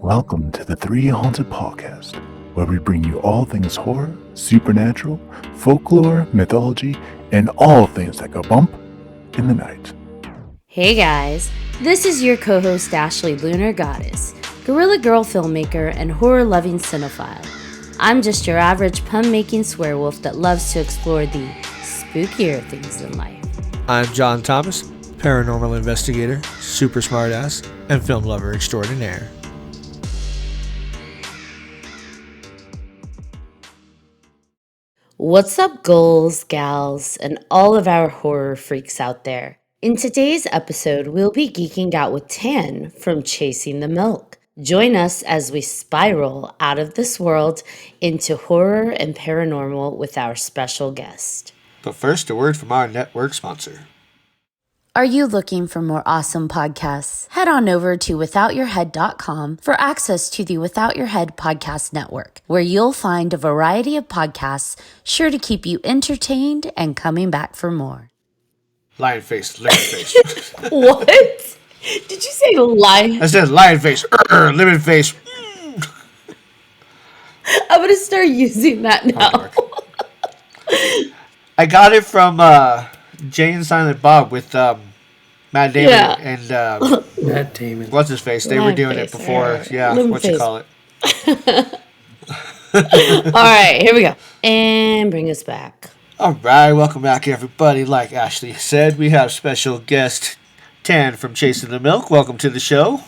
Welcome to the 3Haunted podcast, where we bring you all things horror, supernatural, folklore, mythology, and all things that go bump in the night. Hey guys, this is your co-host Ashley Lunar Goddess, Gorilla Girl filmmaker and horror-loving cinephile. I'm just your average pun-making swearwolf that loves to explore the spookier things in life. I'm John Thomas, paranormal investigator, super smartass, and film lover extraordinaire. What's up, ghouls, gals, and all of our horror freaks out there? In today's episode, we'll be geeking out with Tan from Chasing the Milk. Join us as we spiral out of this world into horror and paranormal with our special guest. But first, a word from our network sponsor. Are you looking for more awesome podcasts? Head on over to withoutyourhead.com for access to the Without Your Head podcast network, where you'll find a variety of podcasts sure to keep you entertained and coming back for more. Lion face, lemon face. What? Did you say lion? I said lion face, lemon face. I'm going to start using that now. I got it from Jay and Silent Bob with Matt Damon and Matt Damon. What's his face? They were doing it before. Right. Yeah, what you call it? All right, here we go. And bring us back. All right, welcome back, everybody. Like Ashley said, we have special guest Tan from Chasing the Milk. Welcome to the show.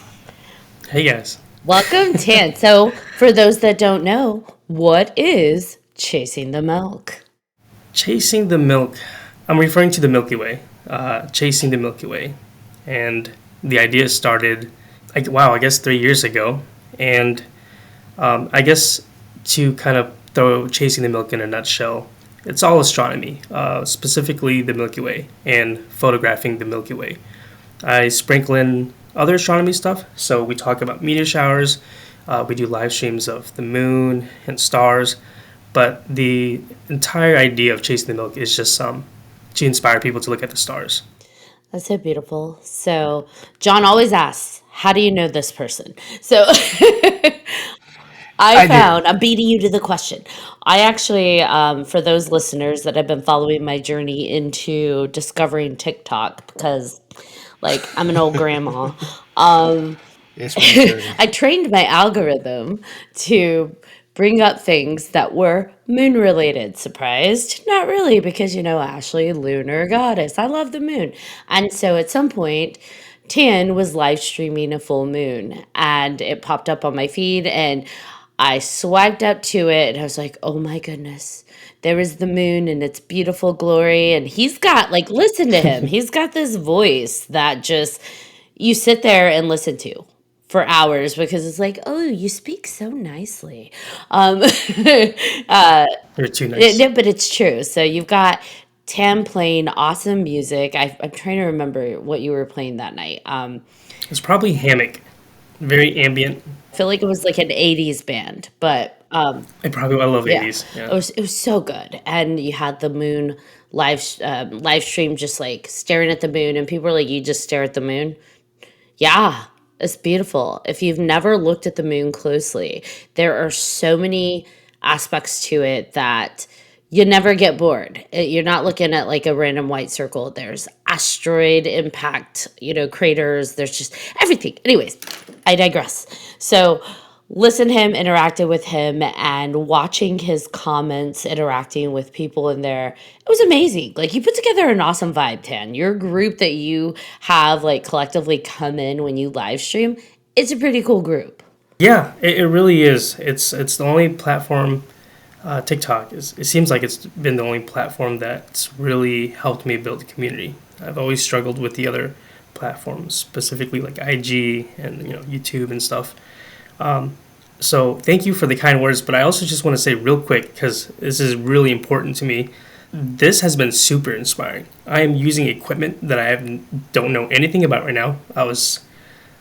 Hey, guys. Welcome, Tan. So, for those that don't know, what is Chasing the Milk? Chasing the Milk. I'm referring to the Milky Way. Chasing the Milky Way. And the idea started, I guess 3 years ago. And I guess to kind of throw Chasing the Milk in a nutshell, it's all astronomy, specifically the Milky Way and photographing the Milky Way. I sprinkle in other astronomy stuff. So we talk about meteor showers. We do live streams of the moon and stars. But the entire idea of Chasing the Milk is just to inspire people to look at the stars. That's so beautiful. So, John always asks, how do you know this person? So, I'm beating you to the question. I actually, for those listeners that have been following my journey into discovering TikTok, because, like, I'm an old grandma, I trained my algorithm to bring up things that were moon related. Surprised? Not really, because Ashley, lunar goddess. I love the moon. And so at some point, Tan was live streaming a full moon and it popped up on my feed and I swiped up to it and I was like, oh my goodness, there is the moon and its beautiful glory. And he's got, like, listen to him. He's got this voice that just you sit there and listen to for hours because it's like, oh, you speak so nicely. You're too nice. But it's true. So you've got Tam playing awesome music. I'm trying to remember what you were playing that night. It's probably Hammock. Very ambient. I feel like it was like an 80s band, but I love 80s. Yeah. It was so good. And you had the moon live stream, just like staring at the moon, and people were like, you just stare at the moon? Yeah. It's beautiful. If you've never looked at the moon closely, there are so many aspects to it that you never get bored. You're not looking at like a random white circle. There's asteroid impact, craters. There's just everything. Anyways, I digress. So listen to him, interacted with him, and watching his comments, interacting with people in there, it was amazing. Like, you put together an awesome vibe, Tan. Your group that you have, like, collectively come in when you live stream, it's a pretty cool group. Yeah, it really is. It's the only platform, TikTok, it seems like it's been the only platform that's really helped me build a community. I've always struggled with the other platforms, specifically like IG and YouTube and stuff. So thank you for the kind words, but I also just want to say real quick, because this is really important to me, this has been super inspiring. I am using equipment that I don't know anything about right now. I was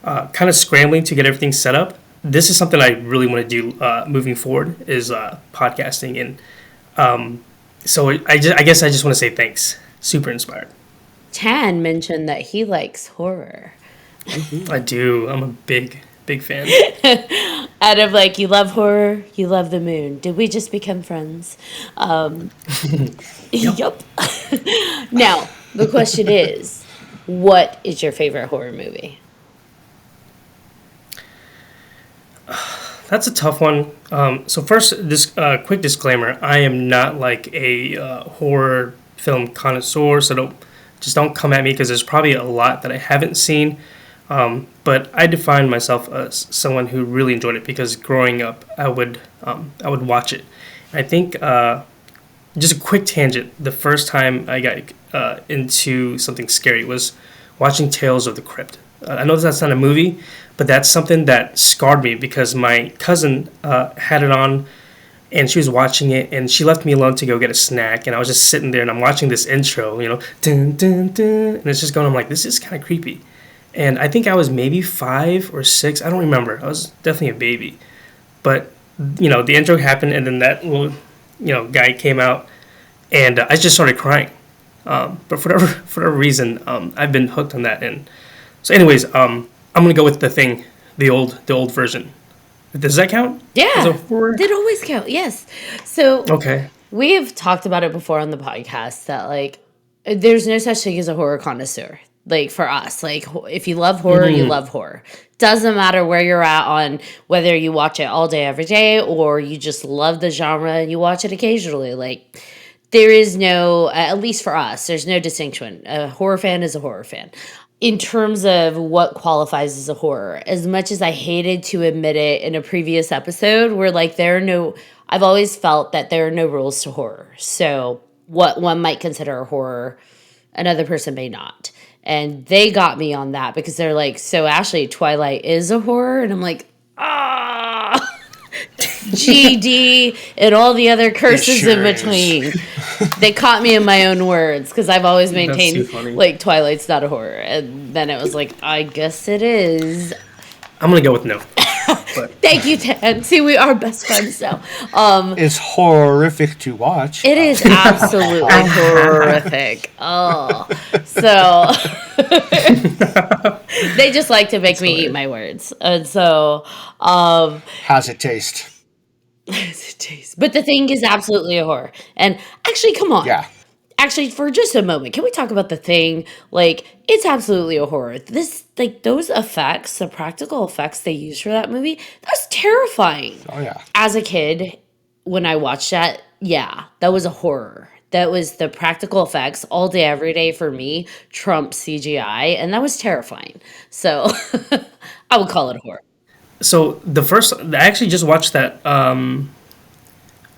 kind of scrambling to get everything set up. This is something I really want to do moving forward, is podcasting. And so I guess I just want to say thanks. Super inspired. Tan mentioned that he likes horror. I do. I'm a big fan. Out of like, you love horror, you love the moon. Did we just become friends? Um, yep. Now, the question is, what is your favorite horror movie? That's a tough one. So first, this quick disclaimer: I am not like a horror film connoisseur, so don't come at me because there's probably a lot that I haven't seen. But I define myself as someone who really enjoyed it because growing up, I would watch it. I think just a quick tangent. The first time I got into something scary was watching Tales of the Crypt. I know that's not a movie, but that's something that scarred me because my cousin had it on and she was watching it and she left me alone to go get a snack and I was just sitting there and I'm watching this intro, dun, dun, dun, and it's just going, I'm like, this is kind of creepy. And I think I was maybe 5 or 6, I don't remember. I was definitely a baby. But, the intro happened and then that little, guy came out and I just started crying. But for whatever reason, I've been hooked on that. And so anyways, I'm going to go with the old version. Does that count? As a Yeah, horror? did always count. Yes. So Okay. we have talked about it before on the podcast that like there's no such thing as a horror connoisseur. Like for us, like if you love horror, you love horror. Doesn't matter where you're at on whether you watch it all day every day or you just love the genre and you watch it occasionally. Like there is no, at least for us, there's no distinction. A horror fan is a horror fan. In terms of what qualifies as a horror, as much as I hated to admit it in a previous episode, where like I've always felt that there are no rules to horror. So what one might consider a horror, another person may not. And they got me on that because they're like, so Ashley, Twilight is a horror? And I'm like, ah. GD and all the other curses sure in is. between. They caught me in my own words because I've always That's too maintained funny. like Twilight's not a horror, and then it was like, I guess it is. I'm going to go with no. But Thank you, Tan. See, we are best friends now. It's horrific to watch. It is absolutely horrific. Oh, so they just like to make me eat my words, and so How's it taste? it's a taste. But the thing is absolutely a horror. And actually, come on. Yeah. Actually, for just a moment, can we talk about the thing? Like, it's absolutely a horror. This, like, those effects, the practical effects they used for that movie, that was terrifying. Oh, yeah. As a kid, when I watched that, yeah, that was a horror. That was the practical effects all day, every day for me, Trump CGI, and that was terrifying. So I would call it a horror. so I actually just watched that.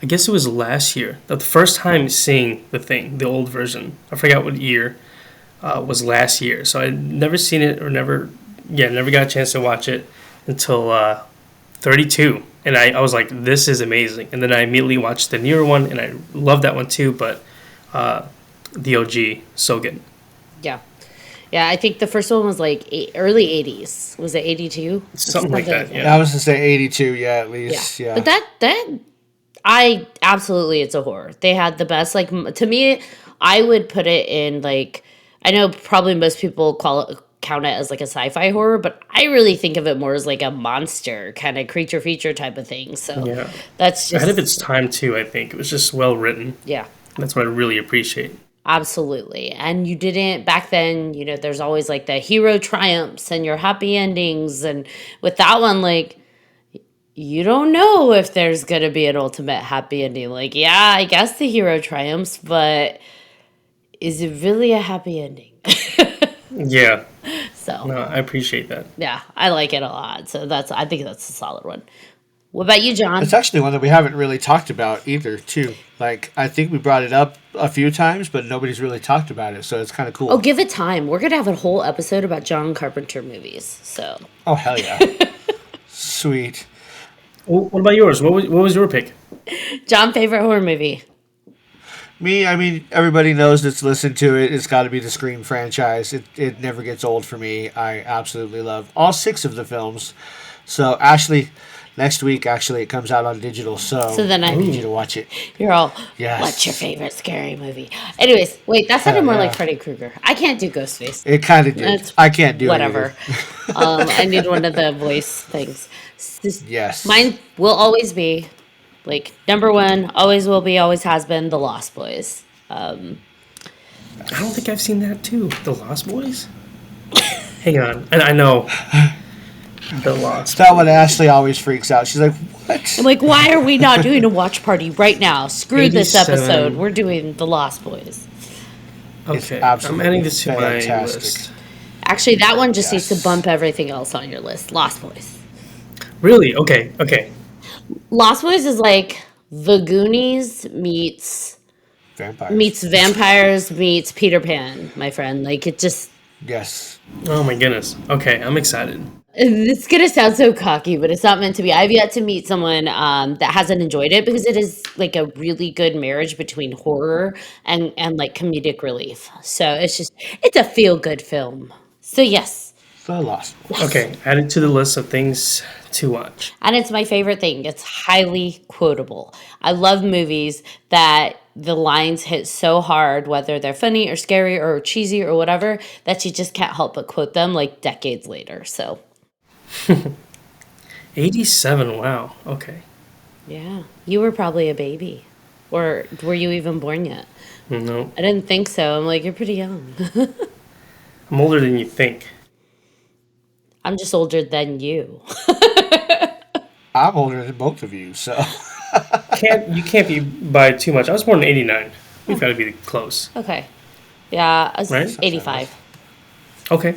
I guess it was last year. The first time seeing the old version. I forgot what year was last year. So I'd never seen it or never got a chance to watch it until 32. And I was like, this is amazing. And then I immediately watched the newer one and I love that one too. But the OG, so good. Yeah. Yeah, I think the first one was like early 80s. Was it 82? Something like that, yeah. I was to say 82, yeah, at Yeah. least. Yeah. But I absolutely, it's a horror. They had the best, like, to me, I would put it in, like, I know probably most people count it as, like, a sci-fi horror, but I really think of it more as, like, a monster kind of creature feature type of thing. So Yeah. that's Ahead of just, its time too, I think. It was just well written. yeah. That's what I really appreciate. Absolutely. And you didn't, back then, there's always like the hero triumphs and your happy endings. And with that one, like, you don't know if there's going to be an ultimate happy ending. Like, yeah, I guess the hero triumphs, but is it really a happy ending? Yeah. So, No, I appreciate that. yeah, I like it a lot. So I think that's a solid one. What about you, John? It's actually one that we haven't really talked about either, too. Like, I think we brought it up a few times, but nobody's really talked about it, so it's kind of cool. Oh, give it time. We're going to have a whole episode about John Carpenter movies. So, Oh, hell yeah. Sweet. What about yours? What was your pick? John, favorite horror movie? Me, I mean, everybody knows that's listened to it. It's got to be the Scream franchise. It never gets old for me. I absolutely love all 6 of the films. So, Ashley, Next week, actually, it comes out on digital, so then I need you to watch it. You're all, Yes. what's your favorite scary movie? Anyways, wait, that sounded more yeah. like Freddy Krueger. I can't do Ghostface. It kind of did. That's I can't do whatever. it I need one of the voice things. Yes. Mine will always be, like, number one, always will be, always has been, The Lost Boys. I don't think I've seen that too. The Lost Boys? Hang on. And I know. The Lost. That one Ashley always freaks out. She's like, what? I'm like, why are we not doing a watch party right now? Screw this 87. episode. We're doing The Lost Boys. Okay. I'm absolutely adding this to my fantastic. list. Actually, that one just needs to Yes. bump everything else on your list. Lost Boys. Really? Okay. Lost Boys is like The Goonies meets vampires meets Peter Pan, my friend. Like, it just... Yes. Oh my goodness. Okay, I'm excited. It's gonna sound so cocky, but it's not meant to be. I've yet to meet someone that hasn't enjoyed it because it is like a really good marriage between horror and like comedic relief. So it's a feel good film. So yes, The Lost. Okay, add it to the list of things to watch. and it's my favorite thing. It's highly quotable. I love movies that the lines hit so hard, whether they're funny or scary or cheesy or whatever, that you just can't help but quote them like decades later. So 87. Wow. Okay. yeah, you were probably a baby, or were you even born yet? No, I didn't think so. I'm like, you're pretty young. I'm older than you think. I'm just older than you. I'm older than both of you, so. You can't be by too much. I was born in '89. We've got to be close. Okay. Yeah, I was Right? 85. Okay.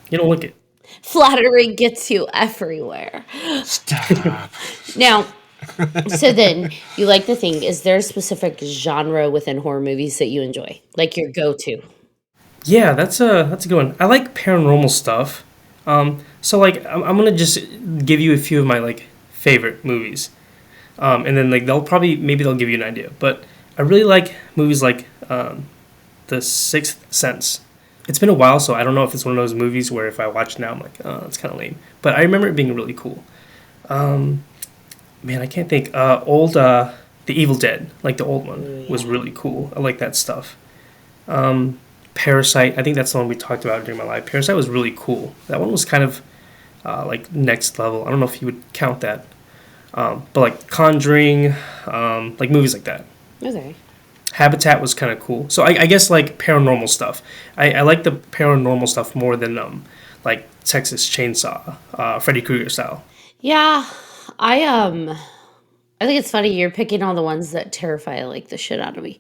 You don't look it. Flattery gets you everywhere. Stop. Now, so then you like the thing. Is there a specific genre within horror movies that you enjoy? Like your go-to? Yeah, that's a good one. I like paranormal stuff. So like I'm gonna just give you a few of my like favorite movies, and then like maybe they'll give you an idea. But I really like movies like The Sixth Sense. It's been a while, so I don't know if it's one of those movies where if I watch it now, I'm like, oh, it's kind of lame. But I remember it being really cool. Man, I can't think. The Evil Dead, like the old one, was really cool. I like that stuff. Parasite, I think that's the one we talked about during my live. Parasite was really cool. That one was kind of like next level. I don't know if you would count that. But like Conjuring, like movies like that. Okay. Habitat was kind of cool. So I guess like paranormal stuff. I like the paranormal stuff more than like Texas Chainsaw, Freddy Krueger style. Yeah, I think it's funny you're picking all the ones that terrify like the shit out of me.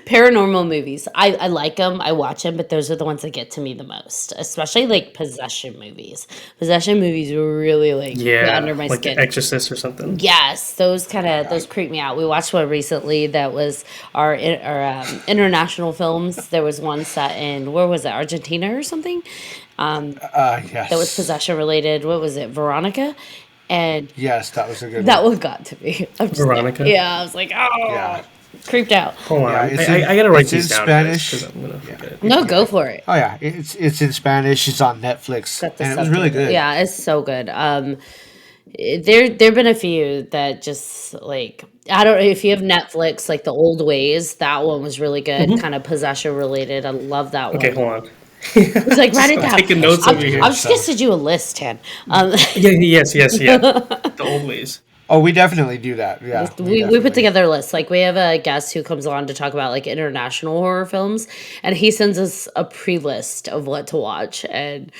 Paranormal movies. I like them. I watch them, but those are the ones that get to me the most, especially like possession movies. Possession movies really like get Yeah, under my like skin. The Exorcist or something. Yes, those creep me out. We watched one recently that was our international films. There was one set in where was it, Argentina or something? Yes. That was possession related. What was it, Veronica? And Yes, that was a good that one. one got to me. I'm just Veronica? Like, yeah, I was like, oh, Yeah. creeped out. Hold on, Yeah, it's I gotta write it's in these down. Spanish. Because I'm gonna forget. No, go for it. Oh, yeah. It's in Spanish. It's on Netflix. Got the And it was really subtitle. good. Yeah, it's so good. There've been a few that just like I don't know if you have Netflix, like The Old Ways. That one was really good, kind of possession related. I love that Okay, one. hold on. It was like write it I'm down. taking notes over here. I'm just gonna send you a list, Tan. Yeah, yes. The old ways. Oh, we definitely do that. Yeah. We definitely. put together a list. Like we have a guest who comes on to talk about like international horror films, and he sends us a pre-list of what to watch, and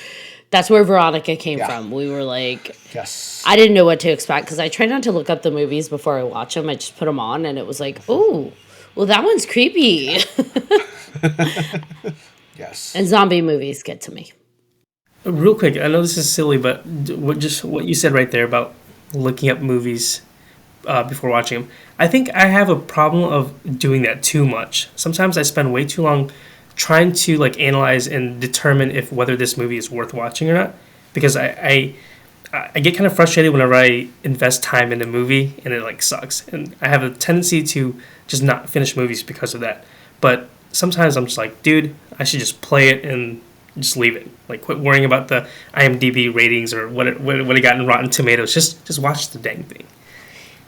that's where Veronica came Yeah. from. We were like, Yes. I didn't know what to expect because I try not to look up the movies before I watch them. I just put them on, and it was like, oh, well, that one's creepy. Yes. And zombie movies get to me. Real quick, I know this is silly, but what you said right there about looking up movies before watching them. I think I have a problem of doing that too much. Sometimes I spend way too long trying to like analyze and determine if whether this movie is worth watching or not, because I get kind of frustrated whenever I invest time in a movie and it like sucks, and I have a tendency to just not finish movies because of that. But sometimes I'm just like, dude, I should just play it and just leave it. Like, quit worrying about the IMDb ratings or what it got in Rotten Tomatoes. Just watch the dang thing.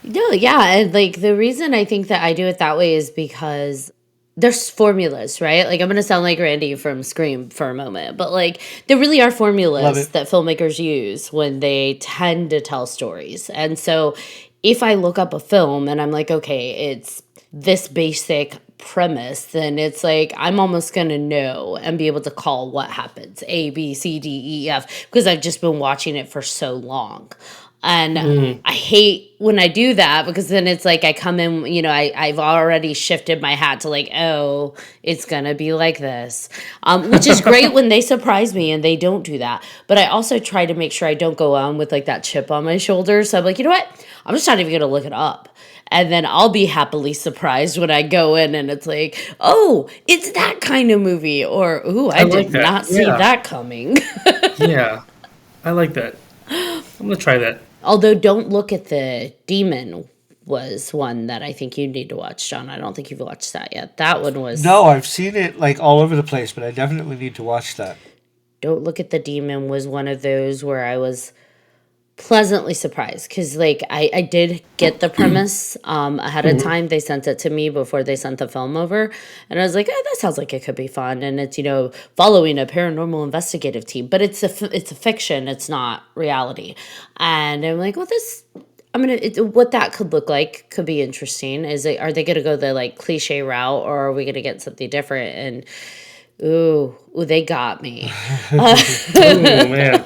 No, yeah, and like the reason I think that I do it that way is because there's formulas, right? Like I'm gonna sound like Randy from Scream for a moment, but like there really are Love formulas it. that filmmakers use when they tend to tell stories. And so if I look up a film and I'm like, okay, it's this basic premise, then it's like I'm almost gonna know and be able to call what happens A, B, C, D, E, F because I've just been watching it for so long. And I hate when I do that because then it's like I come in, I've already shifted my hat to like, oh, it's going to be like this, which is great when they surprise me and they don't do that. But I also try to make sure I don't go on with like that chip on my shoulder. So I'm like, you know what? I'm just not even going to look it up. And then I'll be happily surprised when I go in and it's like, oh, it's that kind of movie. Or, ooh, I like did that. not see Yeah. that coming. Yeah, I like that. I'm gonna try that. Although Don't Look at the Demon was one that I think you need to watch, John. I don't think you've watched that yet. That one was No, I've seen it like all over the place, but I definitely need to watch that. Don't Look at the Demon was one of those where I was pleasantly surprised because like I did get the premise ahead of time. They sent it to me before they sent the film over, and I was like, oh, that sounds like it could be fun. And it's following a paranormal investigative team, but it's a fiction, it's not reality. And I'm like, well, what that could look like could be interesting. Are they gonna go the like cliche route, or are we gonna get something different? And ooh, they got me. Oh man,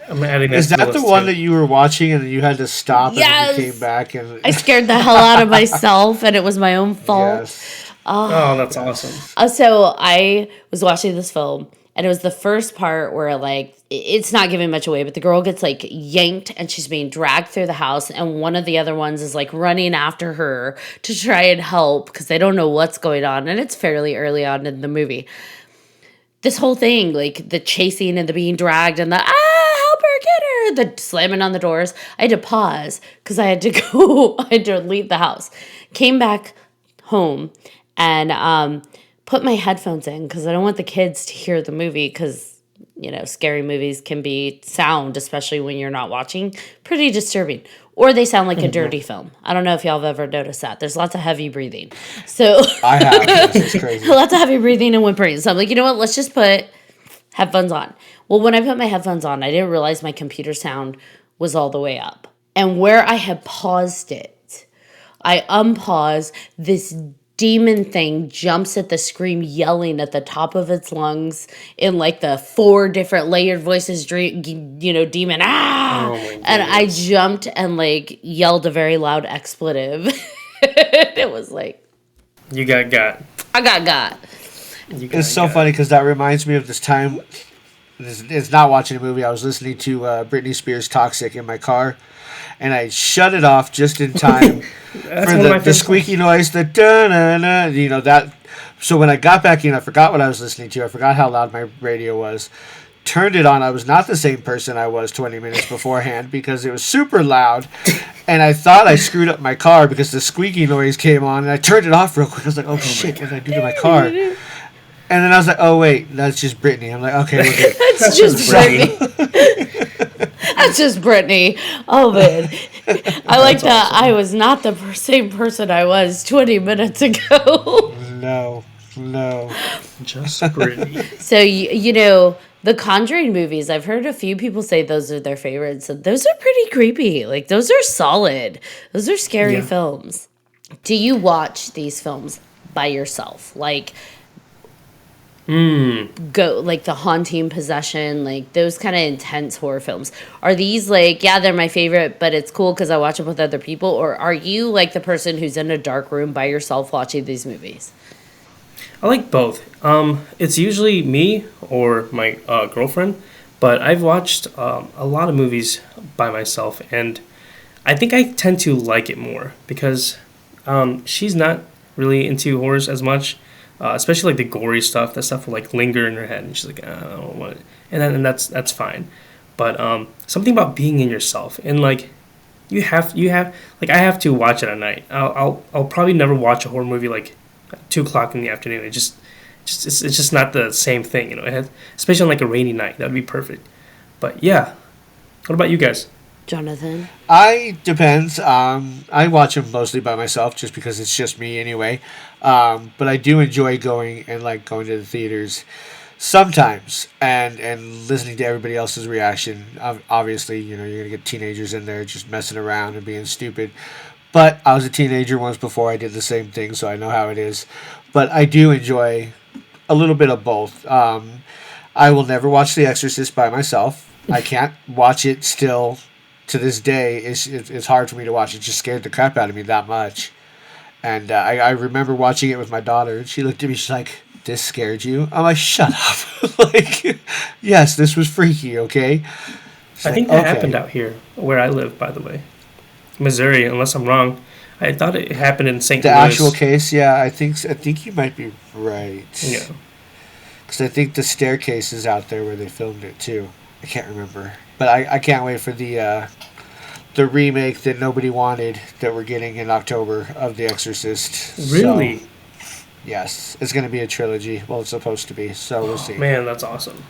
I'm adding that Is to the that the list, one too. that you were watching and you had to stop and then Yes! you came back and I scared the hell out of myself, and it was my own fault. yes. Oh, that's awesome. So I was watching this film, and it was the first part where like it's not giving much away, but the girl gets like yanked and she's being dragged through the house, and one of the other ones is like running after her to try and help because they don't know what's going on, and it's fairly early on in the movie. This whole thing, like the chasing and the being dragged and the help her, get her, the slamming on the doors. I had to pause because I had to go. I had to leave the house. Came back home and put my headphones in because I don't want the kids to hear the movie because scary movies can be sound, especially when you're not watching, pretty disturbing. Or they sound like a dirty film. I don't know if y'all have ever noticed that. There's lots of heavy breathing. So I have. Yes, it's crazy. lots of heavy breathing and whimpering. So I'm like, you know what? Let's just put headphones on. Well, when I put my headphones on, I didn't realize my computer sound was all the way up. And where I had paused it, I unpause. This demon thing jumps at the screen, yelling at the top of its lungs in like the 4 different layered voices, demon, Oh my and I goodness. jumped and like yelled a very loud expletive. It was like, You got. I got. You got It's so funny because that reminds me of this time. It's not watching a movie. I was listening to Britney Spears' "Toxic" in my car, and I shut it off just in time That's for one of my the favorite squeaky noise, the da-na-na, that. So when I got back in, I forgot what I was listening to. I forgot how loud my radio was. Turned it on. I was not the same person I was 20 minutes beforehand because it was super loud, and I thought I screwed up my car because the squeaky noise came on, and I turned it off real quick. I was like, "Oh shit!" What did I do to my car? And then I was like, "Oh wait, that's just Britney." I'm like, "Okay, we're good." That's just Britney. That's just Britney. Oh man, I like that. awesome. I was not the same person I was 20 minutes ago. No. Just Brittany. So the Conjuring movies. I've heard a few people say those are their favorites. And those are pretty creepy. Like those are solid. Those are scary Yeah. films. Do you watch these films by yourself? Like go like the Haunting, Possession, like those kind of intense horror films. Are these like, yeah, they're my favorite, but it's cool because I watch them with other people? Or are you like the person who's in a dark room by yourself watching these movies? I like both. It's usually me or my girlfriend, but I've watched a lot of movies by myself, and I think I tend to like it more because she's not really into horrors as much, especially like the gory stuff. That stuff will like linger in her head, and she's like, I don't want it, and that's fine. But something about being in yourself, and like you have like I have to watch it at night. I'll probably never watch a horror movie like 2 o'clock in the afternoon. It's just not the same thing, you know. Especially on like a rainy night, that'd be perfect. But yeah, what about you guys? Jonathan? I depends. I watch them mostly by myself, just because it's just me anyway. But I do enjoy going to the theaters sometimes and listening to everybody else's reaction. Obviously, you're gonna get teenagers in there just messing around and being stupid. But I was a teenager once before. I did the same thing, so I know how it is. But I do enjoy a little bit of both. I will never watch The Exorcist by myself. I can't watch it still to this day. It's hard for me to watch. It just scared the crap out of me that much. And I remember watching it with my daughter, and she looked at me. She's like, "This scared you?" I'm like, "Shut up!" Like, yes, this was freaky. Okay. I think that happened out here where I live, by the way, Missouri. Unless I'm wrong, I thought it happened in St. Louis. The actual case, yeah, I think you might be right. Yeah. Because I think the staircase is out there where they filmed it too. I can't remember, but I can't wait for the remake that nobody wanted that we're getting in October of The Exorcist. Really? So, yes, it's going to be a trilogy. Well, it's supposed to be, so we'll see. Man, that's awesome.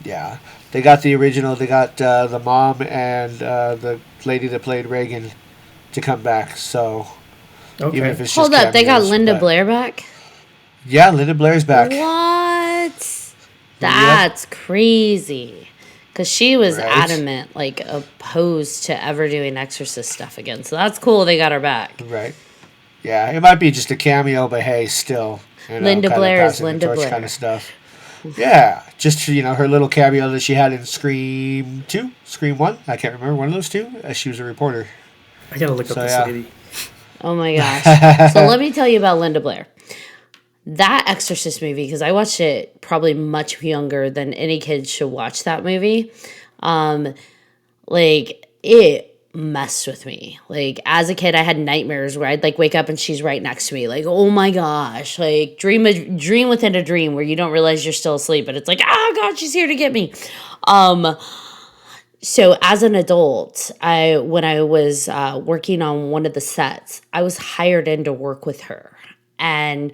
Yeah, they got the original. They got the mom and the lady that played Reagan to come back. So Okay. even if it's Hold just up, they got cameos, Linda but- Blair back? Yeah, Linda Blair's back. What? That's crazy. Because she was Right. adamant, like, opposed to ever doing Exorcist stuff again. So that's cool they got her back. Right. Yeah, it might be just a cameo, but hey, still. Linda kinda Blair is passing the Linda torch Blair. kind of stuff. Yeah, just her little cameo that she had in Scream 2, Scream 1. I can't remember one of those two. She was a reporter. I gotta look up So, this yeah. lady. Oh my gosh. So let me tell you about Linda Blair. That Exorcist movie, because I watched it probably much younger than any kid should watch that movie. Like, it messed with me. Like, as a kid, I had nightmares where I'd like wake up and she's right next to me. Like, oh my gosh. Like, dream within a dream where you don't realize you're still asleep, but it's like, oh god, she's here to get me. So as an adult, when I was working on one of the sets, I was hired in to work with her. And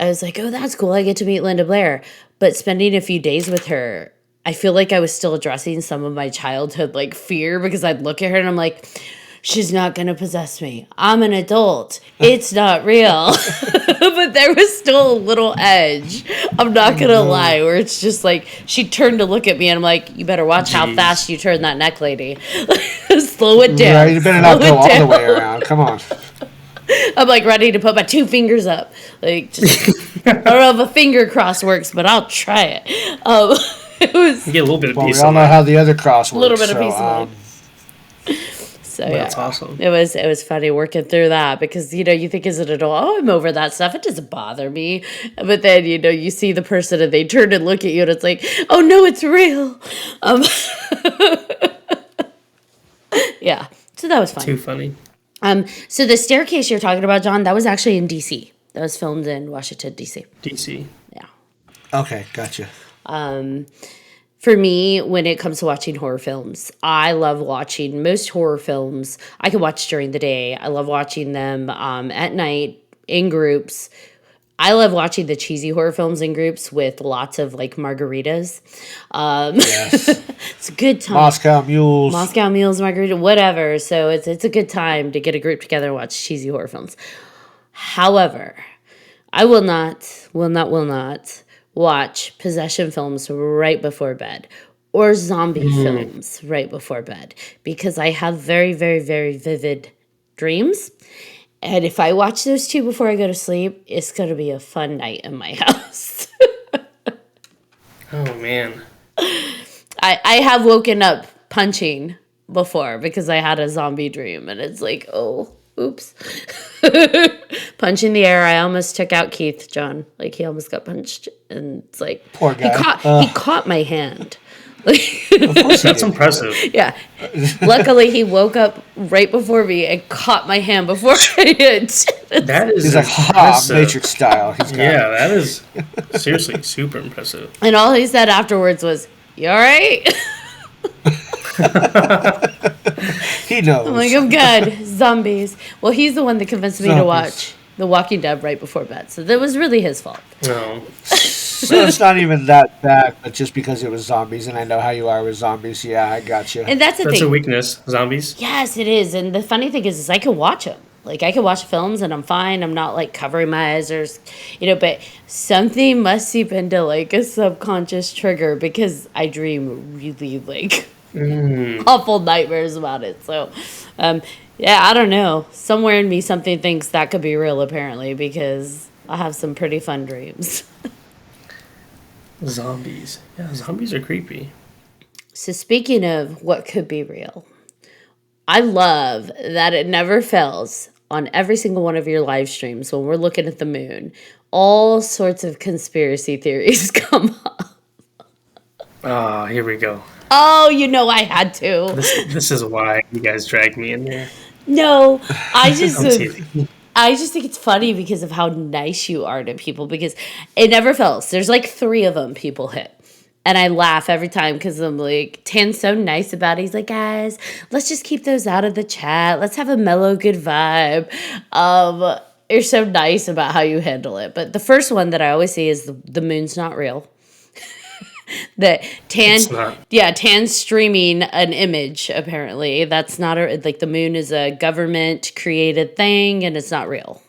I was like, oh, that's cool. I get to meet Linda Blair. But spending a few days with her, I feel like I was still addressing some of my childhood like fear, because I'd look at her and I'm like, she's not going to possess me. I'm an adult. It's not real. But there was still a little edge. I'm not going to lie, where it's just like, she turned to look at me and I'm like, you better watch how fast you turn that neck, lady. Slow it down. Right, you better not go all the way around. Come on. I'm like ready to put my two fingers up. Like, just, I don't know if a finger cross works, but I'll try it. It was You get a little bit of Well, we peace all of know mind. how the other cross works. a little bit of so, peace of mind. So yeah, That's awesome. it was funny working through that, because you think as an adult, oh, I'm over that stuff. It doesn't bother me. But then you see the person and they turn and look at you and it's like, oh no, it's real. Yeah, so that was fun. Too funny. So the staircase you're talking about, John, that was actually in DC. That was filmed in Washington, DC. DC. Yeah. Okay, gotcha. For me, when it comes to watching horror films, I love watching most horror films. I can watch during the day. I love watching them at night in groups. I love watching the cheesy horror films in groups with lots of like margaritas. Yes. It's a good time. Moscow Mules. Moscow Mules, margarita, whatever. So it's a good time to get a group together and watch cheesy horror films. However, I will not watch possession films right before bed or zombie films right before bed, because I have very, very, very vivid dreams. And if I watch those two before I go to sleep, it's going to be a fun night in my house. Oh man. I have woken up punching before because I had a zombie dream, and it's like, oh, oops. Punch in the air. I almost took out Keith, John. Like, he almost got punched, and it's like, Poor guy. He caught my hand. That's impressive. Yeah. Luckily, he woke up right before me and caught my hand before I hit. That is He's like, ha, impressive. Matrix style. He's got Yeah, that is seriously super impressive. And all he said afterwards was, "You all right?" He knows. I'm like, I'm good. Zombies. Well, he's the one that convinced me to watch The Walking Dead right before bed. So that was really his fault. No. So it's not even that bad, but just because it was zombies, and I know how you are with zombies. Yeah, I got you. And that's the That's a thing. weakness. Zombies. Yes, it is. And the funny thing is I can watch them. Like, I can watch films and I'm fine. I'm not, like, covering my eyes or, but something must seep into, like, a subconscious trigger because I dream really, like, awful nightmares about it. So, yeah, I don't know. Somewhere in me, something thinks that could be real, apparently, because I have some pretty fun dreams. Zombies. Yeah, zombies are creepy. So, speaking of what could be real, I love that it never fails on every single one of your live streams when we're looking at the moon. All sorts of conspiracy theories come up. Ah, here we go. Oh, I had to. This is why you guys dragged me in there. No, I I'm just teasing. I just think it's funny because of how nice you are to people because it never fails. There's like 3 of them people hit. And I laugh every time because I'm like, Tan's so nice about it. He's like, guys, let's just keep those out of the chat. Let's have a mellow, good vibe. You're so nice about how you handle it. But the first one that I always see is the moon's not real. That It's not. Tan's streaming an image, apparently. That's not like the moon is a government created thing and it's not real.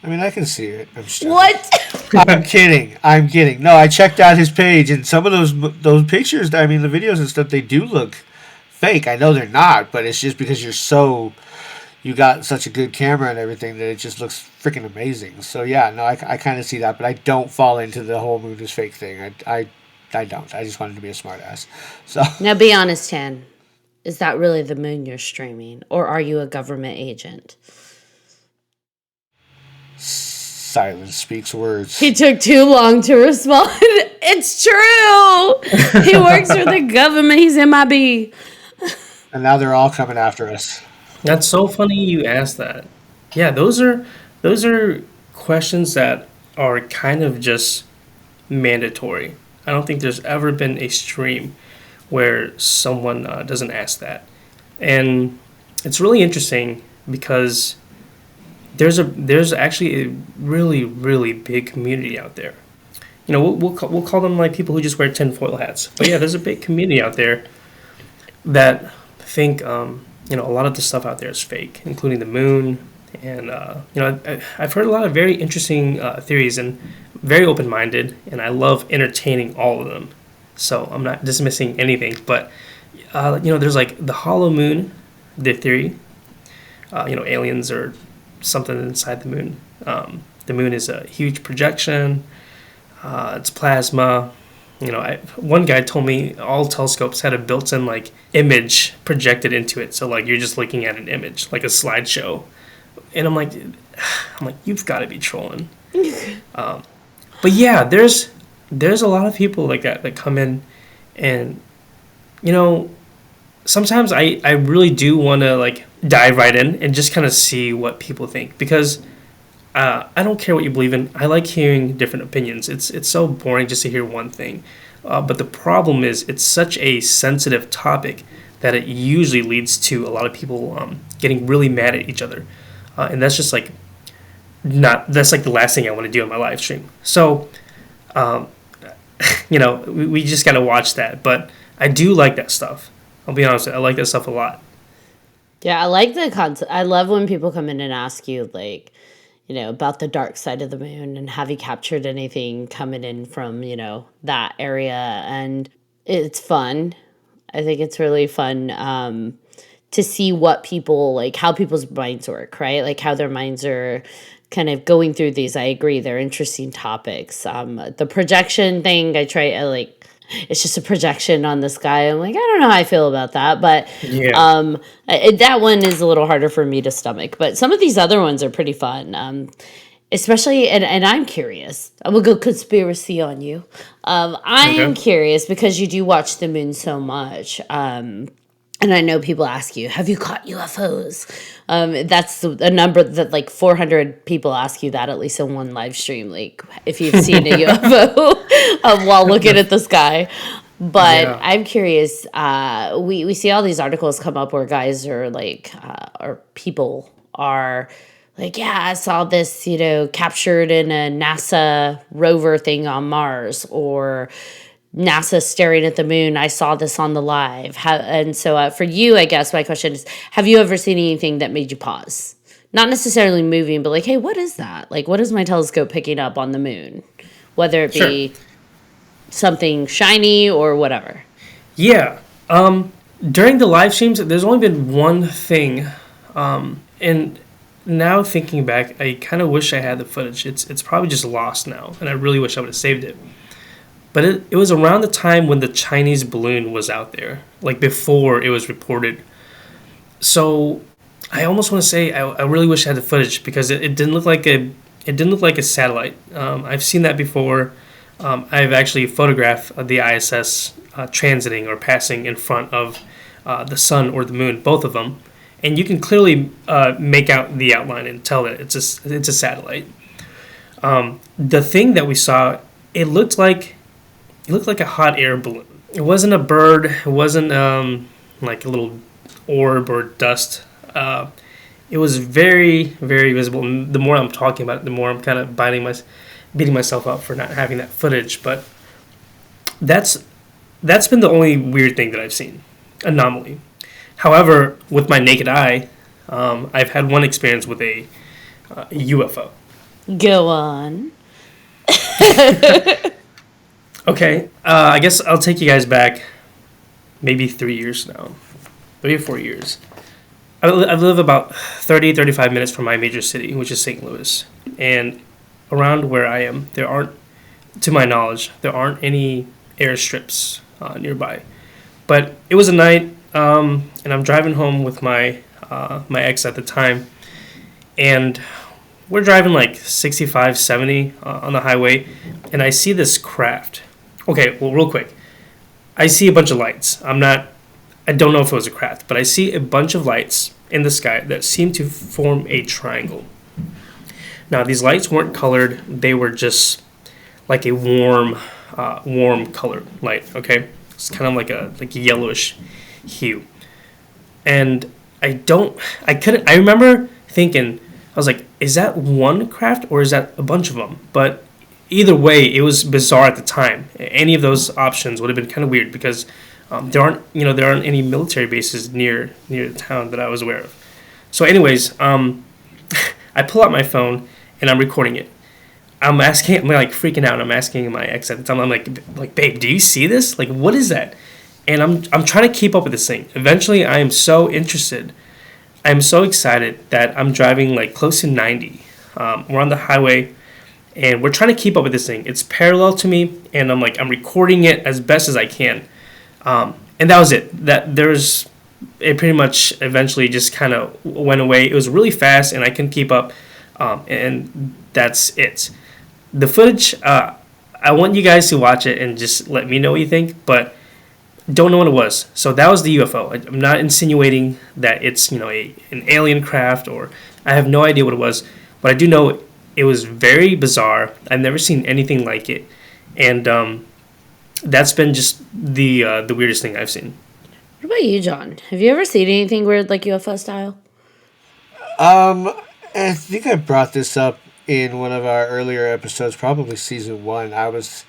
I mean, I can see it. I'm just What? I'm kidding. I'm kidding. No, I checked out his page, and some of those pictures, I mean, the videos and stuff, they do look fake. I know they're not, but it's just because you got such a good camera and everything that it just looks freaking amazing. So yeah, no, I kind of see that, but I don't fall into the whole moon is fake thing. I don't. I just wanted to be a smartass. So Now be honest, Tan. Is that really the moon you're streaming? Or are you a government agent? silence speaks words. He took too long to respond. It's true. He works for the government. He's MIB. And now they're all coming after us. That's so funny you asked that. Yeah, those are questions that are kind of just mandatory. I don't think there's ever been a stream where someone doesn't ask that, and it's really interesting because there's actually a really big community out there. We'll call them like people who just wear tinfoil hats. But yeah, there's a big community out there that think a lot of the stuff out there is fake, including the moon. And I've heard a lot of very interesting theories and very open-minded, and I love entertaining all of them. So I'm not dismissing anything, but there's like the hollow moon, the theory. Aliens or something inside the moon. The moon is a huge projection. It's plasma. One guy told me all telescopes had a built-in like image projected into it, so like you're just looking at an image, like a slideshow. And I'm like, you've got to be trolling. But yeah, there's a lot of people like that come in, and sometimes I really do want to like dive right in and just kind of see what people think, because I don't care what you believe in. I like hearing different opinions. It's so boring just to hear one thing. But the problem is it's such a sensitive topic that it usually leads to a lot of people getting really mad at each other. And that's just like that's like the last thing I want to do on my live stream. So, we just got to watch that. But I do like that stuff. I'll be honest, I like that stuff a lot. Yeah, I like the concept. I love when people come in and ask you, like, about the dark side of the moon and have you captured anything coming in from, that area. And it's fun. I think it's really fun to see what people, like, how people's minds work, right? Like, how their minds are kind of going through these. I agree. They're interesting topics. The projection thing, it's just a projection on the sky. I'm like, I don't know how I feel about that. But Yeah. that one is a little harder for me to stomach. But some of these other ones are pretty fun. Especially, and I'm curious. I'm going to go conspiracy on you. I am Okay. curious because you do watch the moon so much. And I know people ask you, have you caught UFOs? That's a number that like 400 people ask you that at least in one live stream, like if you've seen a UFO while looking at the sky. But Yeah. I'm curious, we see all these articles come up where guys are like, or people are like, yeah, I saw this, captured in a NASA rover thing on Mars, or NASA staring at the moon. I saw this on the live. And so for you, I guess my question is, have you ever seen anything that made you pause? Not necessarily moving, but like, hey, what is that? Like, what is my telescope picking up on the moon? Whether it Sure. be something shiny or whatever. Yeah. During the live streams, there's only been one thing, and now thinking back, I kind of wish I had the footage. It's probably just lost now, and I really wish I would have saved it. But it was around the time when the Chinese balloon was out there, like before it was reported. So I almost want to say I really wish I had the footage because it didn't look like a satellite. I've seen that before. I've actually photographed the ISS transiting or passing in front of the sun or the moon, both of them, and you can clearly make out the outline and tell that it's a satellite. The thing that we saw, it looked like a hot air balloon. It wasn't a bird. It wasn't like a little orb or dust. It was very, very visible. And the more I'm talking about it, the more I'm kind of beating myself up for not having that footage. But that's been the only weird thing that I've seen, anomaly. However, with my naked eye, I've had one experience with a UFO. Go on. Okay, I guess I'll take you guys back maybe 3 years now, maybe 4 years. I live about 30, 35 minutes from my major city, which is St. Louis. And around where I am, to my knowledge, there aren't any airstrips nearby. But it was a night, and I'm driving home with my ex at the time, and we're driving like 65, 70 on the highway, and I see this craft. Okay, well, real quick. I see a bunch of lights. I don't know if it was a craft, but I see a bunch of lights in the sky that seem to form a triangle. Now, these lights weren't colored. They were just like a warm colored light, okay? It's kind of like a yellowish hue. And I remember thinking, I was like, is that one craft or is that a bunch of them? But either way, it was bizarre at the time. Any of those options would have been kind of weird because there aren't any military bases near the town that I was aware of. So, anyways, I pull out my phone and I'm recording it. I'm like freaking out. I'm asking my ex at the time. I'm like, babe, do you see this? Like, what is that? And I'm trying to keep up with this thing. Eventually, I am so interested. I'm so excited that I'm driving like close to 90. We're on the highway. And we're trying to keep up with this thing. It's parallel to me, and I'm recording it as best as I can. And that was it. It pretty much eventually just kind of went away. It was really fast, and I couldn't keep up. And that's it. The footage, I want you guys to watch it and just let me know what you think, but don't know what it was. So that was the UFO. I'm not insinuating that it's an alien craft, or I have no idea what it was, but I do know it was very bizarre. I've never seen anything like it, and that's been just the weirdest thing I've seen. What about you, John? Have you ever seen anything weird like UFO style? I think I brought this up in one of our earlier episodes, probably season 1. I was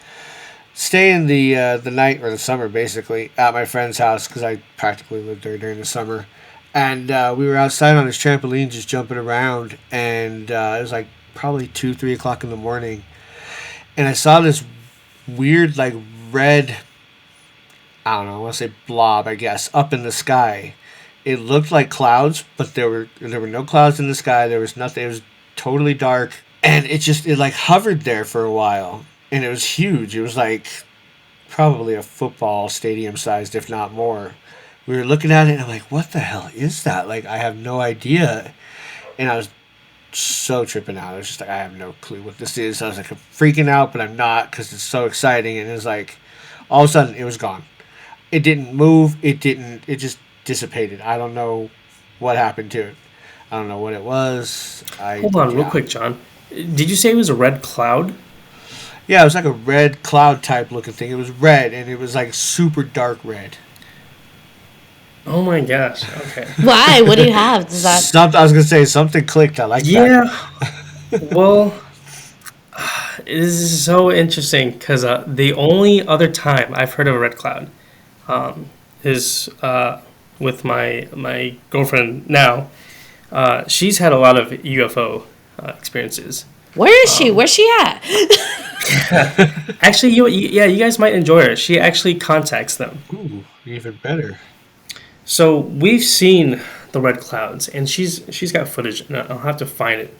staying the night or the summer basically at my friend's house because I practically lived there during the summer, and we were outside on his trampoline just jumping around, and it was like probably 2-3 o'clock in the morning, and I saw this weird like red, I don't know, I want to say blob, I guess, up in the sky. It looked like clouds, but there were no clouds in the sky. There was nothing. It was totally dark, and it like hovered there for a while, and it was huge. It was like probably a football stadium sized, if not more. We were looking at it, and I'm like, what the hell is that? Like, I have no idea. And I was so tripping out. I was just like, I have no clue what this is. I was like, I'm freaking out, but I'm not because it's so exciting. And it was like, all of a sudden, it was gone. It didn't move. It just dissipated. I don't know what happened to it. I don't know what it was. Hold on real quick, John. Did you say it was a red cloud? Yeah, it was like a red cloud type looking thing. It was red, and it was like super dark red. Oh my gosh. Okay. Why? What do you have? Does that? I was gonna say something clicked. I like that. Yeah. Well, this is so interesting because the only other time I've heard of a red cloud is with my girlfriend now. She's had a lot of UFO experiences. Where is she? Where's she at? Actually, you guys might enjoy her. She actually contacts them. Ooh, even better. So we've seen the red clouds, and she's got footage, and I'll have to find it.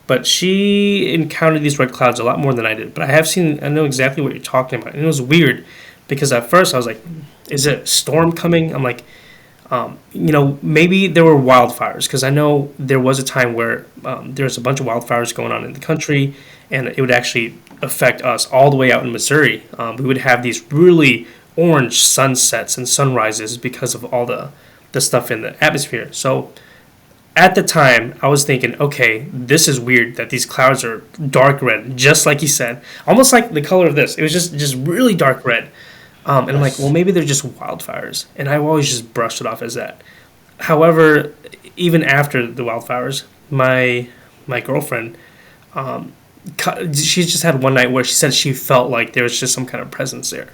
But she encountered these red clouds a lot more than I did. But I know exactly what you're talking about, and it was weird because at first I was like, "Is it a storm coming?" I'm like, maybe there were wildfires because I know there was a time where there was a bunch of wildfires going on in the country, and it would actually affect us all the way out in Missouri. We would have these really orange sunsets and sunrises because of all the stuff in the atmosphere. So at the time, I was thinking, okay, this is weird that these clouds are dark red, just like you said, almost like the color of this. It was just really dark red. And I'm like, well, maybe they're just wildfires. And I always just brushed it off as that. However, even after the wildfires, my girlfriend, she just had one night where she said she felt like there was just some kind of presence there.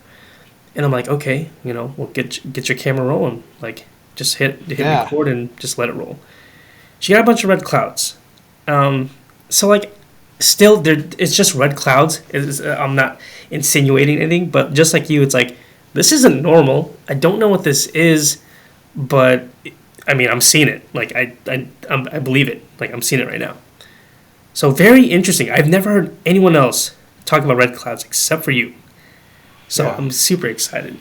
And I'm like, okay, well, get your camera rolling. Like, just hit record and just let it roll. She got a bunch of red clouds. So, like, still, it's just red clouds. I'm not insinuating anything, but just like you, it's like, this isn't normal. I don't know what this is, but I mean, I'm seeing it. Like, I believe it. Like, I'm seeing it right now. So very interesting. I've never heard anyone else talk about red clouds except for you. So yeah. I'm super excited.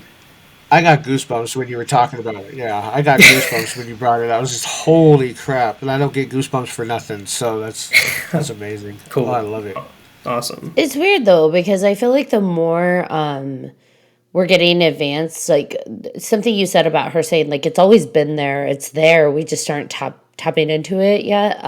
I got goosebumps when you were talking about it. Yeah, I got goosebumps when you brought it up. I was just, holy crap. And I don't get goosebumps for nothing. So that's amazing. Cool. Oh, I love it. Awesome. It's weird, though, because I feel like the more we're getting advanced, like something you said about her saying, like, it's always been there. It's there. We just aren't tapping into it yet.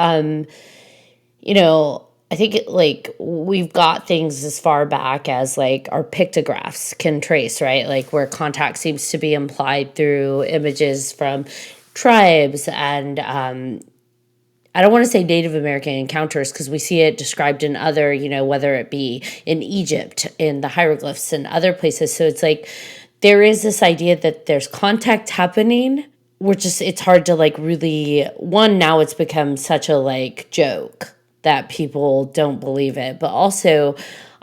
I think like we've got things as far back as like our pictographs can trace, right? Like where contact seems to be implied through images from tribes and I don't want to say Native American encounters because we see it described in other, whether it be in Egypt, in the hieroglyphs and other places. So it's like there is this idea that there's contact happening. It's hard to like really, now it's become such a like joke that people don't believe it. But also,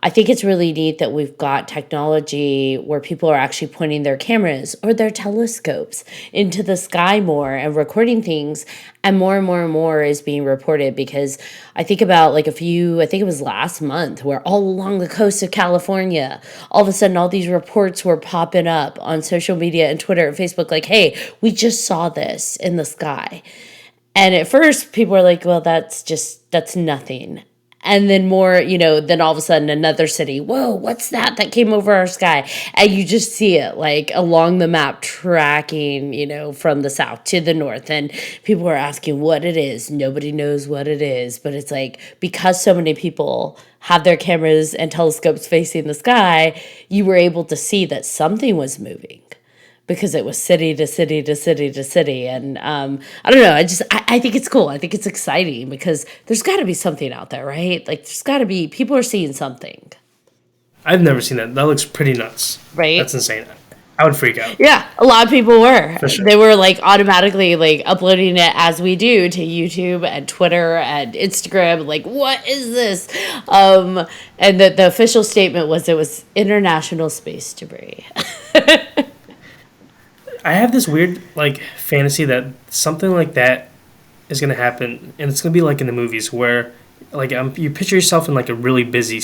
I think it's really neat that we've got technology where people are actually pointing their cameras or their telescopes into the sky more and recording things. And more and more and more is being reported because I think about like I think it was last month where all along the coast of California, all of a sudden all these reports were popping up on social media and Twitter and Facebook like, hey, we just saw this in the sky. And at first, people were like, well, that's nothing. And then more, then all of a sudden another city, whoa, what's that came over our sky? And you just see it like along the map tracking, from the south to the north. And people are asking what it is. Nobody knows what it is. But it's like because so many people have their cameras and telescopes facing the sky, you were able to see that something was moving. Because it was city to city to city to city. And I don't know, I think it's cool. I think it's exciting because there's got to be something out there, right? Like there's got to be, people are seeing something. I've never seen that. That looks pretty nuts. Right? That's insane. I would freak out. Yeah, a lot of people were. For sure. They were like automatically like uploading it as we do to YouTube and Twitter and Instagram. Like, what is this? And the official statement was it was international space debris. I have this weird like fantasy that something like that is gonna happen, and it's gonna be like in the movies where, like, you picture yourself in like a really busy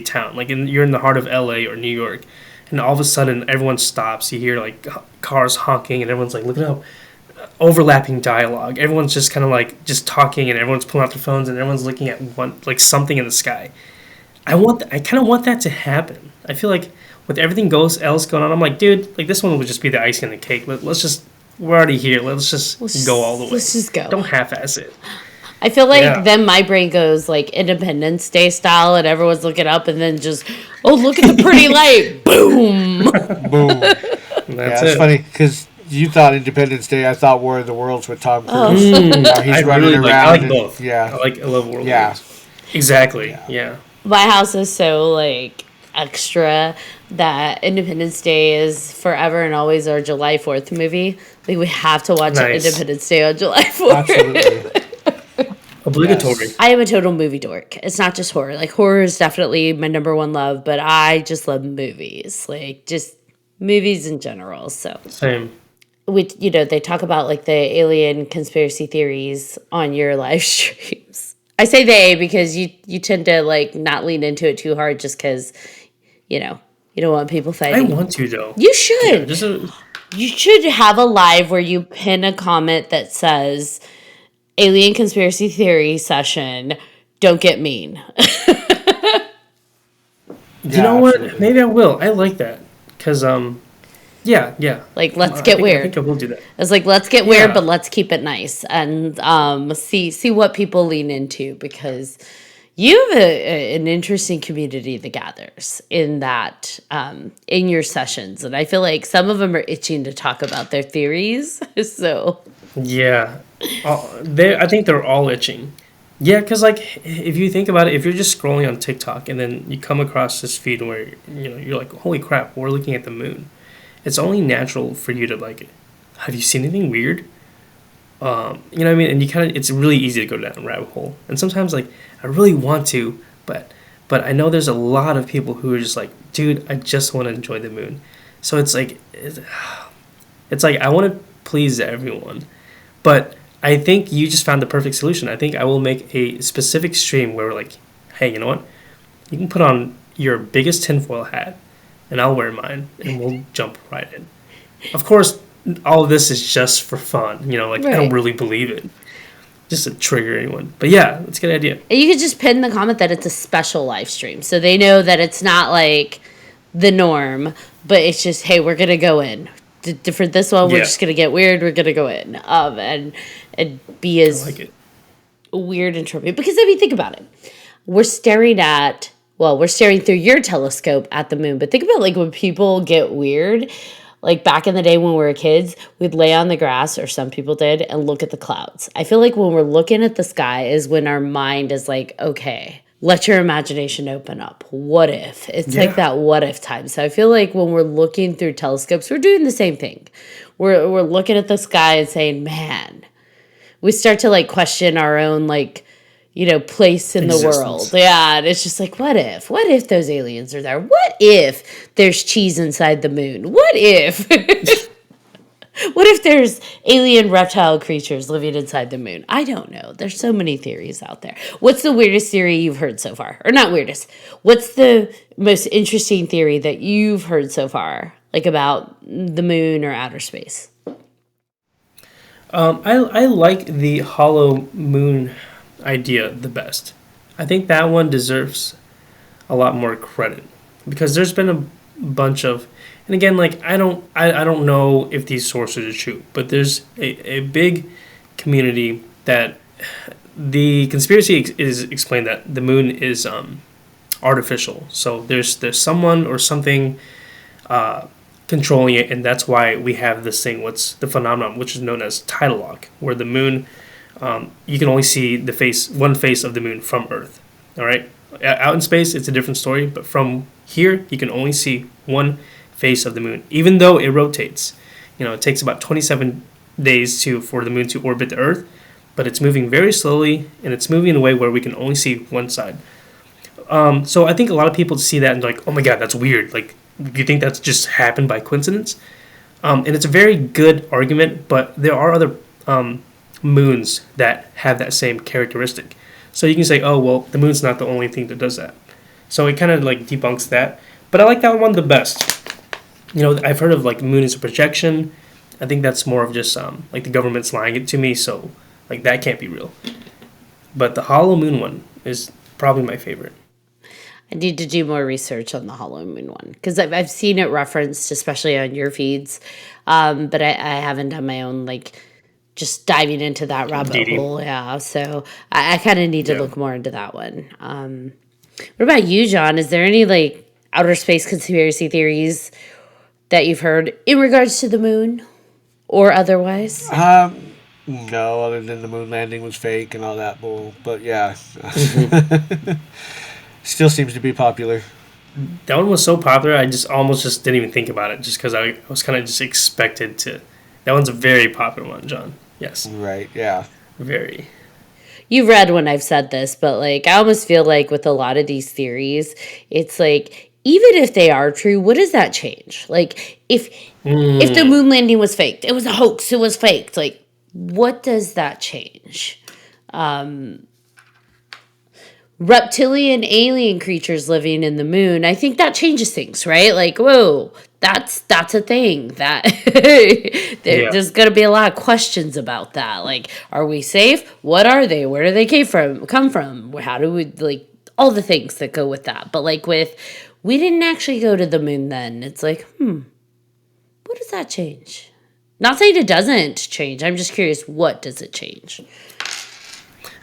town, like you're in the heart of L.A. or New York, and all of a sudden everyone stops. You hear like cars honking, and everyone's like looking up, overlapping dialogue. Everyone's just kind of like just talking, and everyone's pulling out their phones, and everyone's looking at something in the sky. I kind of want that to happen. I feel like with everything else going on, I'm like, dude, like this one would just be the icing on the cake. We're already here. Let's just go all the way. Let's just go. Don't half-ass it. I feel like then my brain goes like Independence Day style, and everyone's looking up, and then just, oh, look at the pretty light, boom, boom. That's it's funny because You thought Independence Day. I thought War of the Worlds with Tom Oh. Cruise. I He's running really like. I around. like both. Yeah. I love World Yeah. Wars. Exactly. Yeah. Yeah. My house is so like extra that Independence Day is forever and always our July 4th movie. Like we have to watch Nice. Independence Day on July 4th. Absolutely. Obligatory. Yes. I am a total movie dork. It's not just horror. Like horror is definitely my number one love, but I just love movies. Like just movies in general. So Same. they talk about like the alien conspiracy theories on your live streams. I say they because you tend to like not lean into it too hard just because you don't want people I fighting. want to though. You Yeah, should. just a, You should have a live where you pin a comment that says alien conspiracy theory session. Don't get mean. you know what? Absolutely. Maybe I will. I like that because yeah. Like let's I get think, weird. I think I will do that. It's like let's get weird, Yeah. but let's keep it nice and see what people lean into because you have an interesting community that gathers in that in your sessions, and I feel like some of them are itching to talk about their theories. So Yeah, I think they're all itching. Yeah, because like if you think about it, if you're just scrolling on TikTok and then you come across this feed where you're like, holy crap, we're looking at the moon. It's only natural for you to like, have you seen anything weird? You know what I mean? And it's really easy to go down a rabbit hole. And sometimes like I really want to, but I know there's a lot of people who are just like, dude, I just want to enjoy the moon. So it's like I want to please everyone, but I think you just found the perfect solution. I think I will make a specific stream where we're like, hey, you know what? You can put on your biggest tinfoil hat, and I'll wear mine, and we'll jump right in. Of course, all of this is just for fun. Like I don't Right. really believe it, just to trigger anyone. But yeah, that's a good idea. and you could just pin the comment that it's a special live stream, so they know that it's not like the norm, but it's just hey, we're gonna go in. For this one, we're Yeah. just gonna get weird. We're gonna go in, and be I as like it. weird and trippy. Because I mean, think about it. We're staring through your telescope at the moon. But think about like when people get weird. Like back in the day when we were kids, we'd lay on the grass, or some people did, and look at the clouds. I feel like when we're looking at the sky is when our mind is like, okay, let your imagination open up. What if? It's like Yeah. that what if time. So I feel like when we're looking through telescopes, we're doing the same thing. We're looking at the sky and saying, man, we start to like question our own like place in the world. Existence. Yeah, and it's just like what if those aliens are there? What if there's cheese inside the moon? What if what if there's alien reptile creatures living inside the moon? I don't know, there's so many theories out there. What's the weirdest theory you've heard so far? Or not weirdest, what's the most interesting theory that you've heard so far, like about the moon or outer space? I like the hollow moon idea the best. I think that one deserves a lot more credit because there's been a bunch of, and again, like I don't know if these sources are true, but there's a big community that the conspiracy is explained that the moon is artificial. So there's someone or something controlling it, and that's why we have this thing. What's the phenomenon, which is known as tidal lock, where the moon, you can only see one face of the moon from Earth. All right, out in space, it's a different story, but from here, you can only see one face of the moon, even though it rotates. It takes about 27 days for the moon to orbit the Earth, but it's moving very slowly, and it's moving in a way where we can only see one side. So I think a lot of people see that and like, oh my god, that's weird. Like, do you think that's just happened by coincidence? And it's a very good argument, but there are other moons that have that same characteristic. So you can say, oh, well, the moon's not the only thing that does that. So it kind of like debunks that. But I like that one the best. I've heard of like moon is a projection. I think that's more of just like the government's lying it to me. So like that can't be real. But the hollow moon one is probably my favorite. I need to do more research on the hollow moon one because I've seen it referenced, especially on your feeds, but I haven't done my own like just diving into that rabbit Digging. hole. Yeah, so I kind of need to Yeah. look more into that one. What about you, John? Is there any like outer space conspiracy theories that you've heard in regards to the moon? or otherwise? No, other than the moon landing was fake and all that bull. But yeah, still seems to be popular. That one was so popular, I just almost just didn't even think about it, just because I was kind of just expected to. That one's a very popular one, John. Yes, Right? Yeah. very. You've read when I've said this, but like I almost feel like with a lot of these theories, it's like even if they are true, what does that change? Like if the moon landing was faked, it was a hoax, it was faked. Like what does that change? Reptilian alien creatures living in the moon, I think that changes things, right? Like, whoa, that's a thing that Yeah. there's gonna be a lot of questions about that. Like, are we safe? What are they? Where do they come from? How do we, like, all the things that go with that? But like with, we didn't actually go to the moon then. It's like, what does that change? Not saying it doesn't change. I'm just curious, what does it change?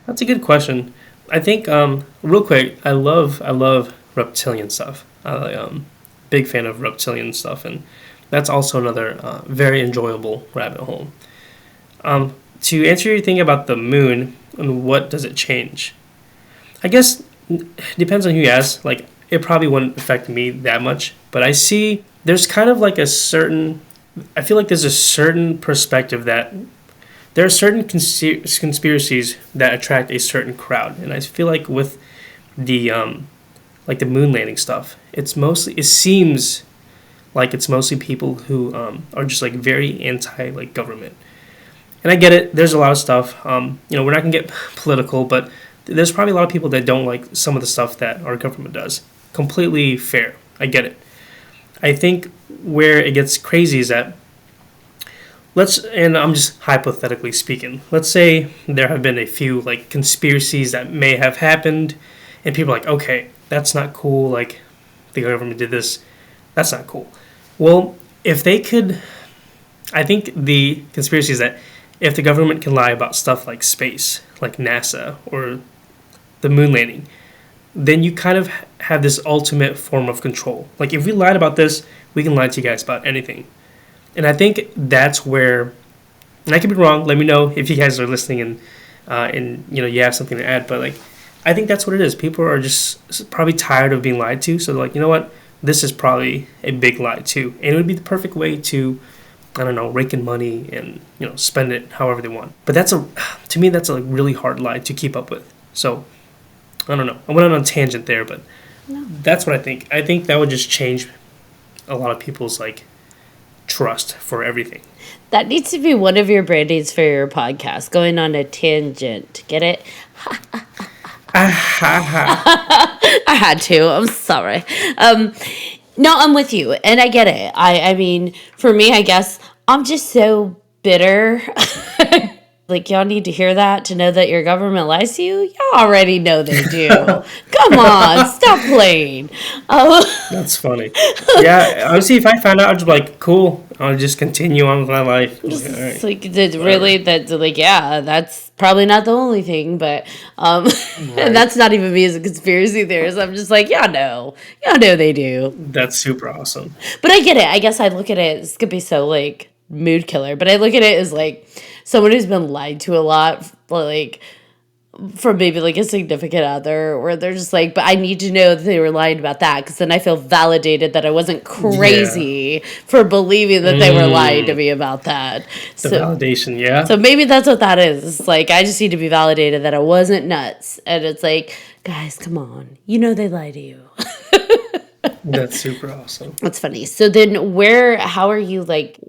That's a good question. I think, real quick, I love reptilian stuff. Big fan of reptilian stuff, and that's also another very enjoyable rabbit hole. To answer your thing about the moon and what does it change, I guess it depends on who you ask. Like, it probably wouldn't affect me that much, but I see there's kind of like I feel like there's a certain perspective that there are certain conspiracies that attract a certain crowd, and I feel like with the like the moon landing stuff, it seems like it's mostly people who are just like very anti like government. And I get it. There's a lot of stuff. We're not gonna get political, but there's probably a lot of people that don't like some of the stuff that our government does. Completely fair. I get it. I think where it gets crazy is that and I'm just hypothetically speaking, let's say there have been a few like conspiracies that may have happened, and people are like, okay, that's not cool. Like the government did this. That's not cool. Well, if they could, I think the conspiracy is that if the government can lie about stuff like space, like NASA or the moon landing, then you kind of have this ultimate form of control. Like if we lied about this, we can lie to you guys about anything. And I think that's where, and I could be wrong. Let me know if you guys are listening and you have something to add. But like, I think that's what it is. People are just probably tired of being lied to. So they're like, you know what? This is probably a big lie too, and it would be the perfect way to, I don't know, rake in money and spend it however they want. But to me that's a really hard lie to keep up with. So I don't know. I went on a tangent there, but that's what I think. I think that would just change a lot of people's like trust for everything. That needs to be one of your brandings for your podcast. Going on a tangent. Get it? I had to. I'm sorry. No, I'm with you, and I get it. I mean, for me, I guess I'm just so bitter. Like, y'all need to hear that to know that your government lies to you? Y'all already know they do. Come on, stop playing. That's funny. Yeah, honestly, if I found out, I'd just be like, cool. I'll just continue on with my life. It's like, really, that's like, yeah, that's probably not the only thing, but right. And that's not even me as a conspiracy theorist. I'm just like, y'all know they do. That's super awesome. But I get it. I guess I look at it. This could be so like mood killer, but I look at it as like someone who's been lied to a lot, like from maybe like a significant other, where they're just like, but I need to know that they were lying about that, because then I feel validated that I wasn't crazy for believing that they were lying to me about that. The validation, yeah. So maybe that's what that is. It's like, I just need to be validated that I wasn't nuts. And it's like, guys, come on. They lie to you. That's super awesome. That's funny. So then how are you like,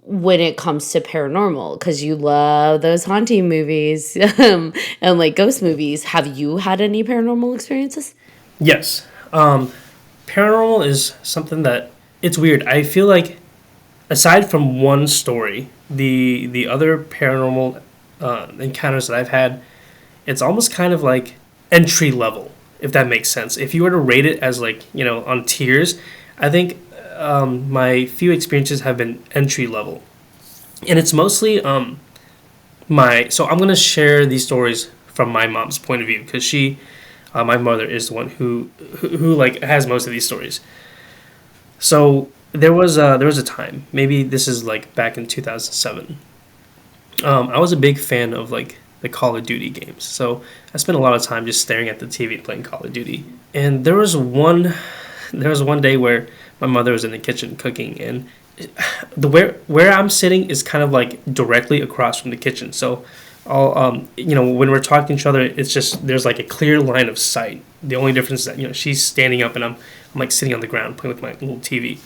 when it comes to paranormal, because you love those haunting movies and like ghost movies, have you had any paranormal experiences? Yes. Paranormal is something that, it's weird. I feel like aside from one story, the other paranormal encounters that I've had, it's almost kind of like entry level, if that makes sense. If you were to rate it as like, on tiers, I think my few experiences have been entry level, and it's mostly so I'm going to share these stories from my mom's point of view, because my mother is the one who like has most of these stories. So there was a time, maybe this is like back in 2007. I was a big fan of like the Call of Duty games, so I spent a lot of time just staring at the TV and playing Call of Duty. And there was one day where my mother was in the kitchen cooking, and the where I'm sitting is kind of like directly across from the kitchen. So I'll when we're talking to each other, it's just there's like a clear line of sight. The only difference is that she's standing up and I'm like sitting on the ground playing with my little TV.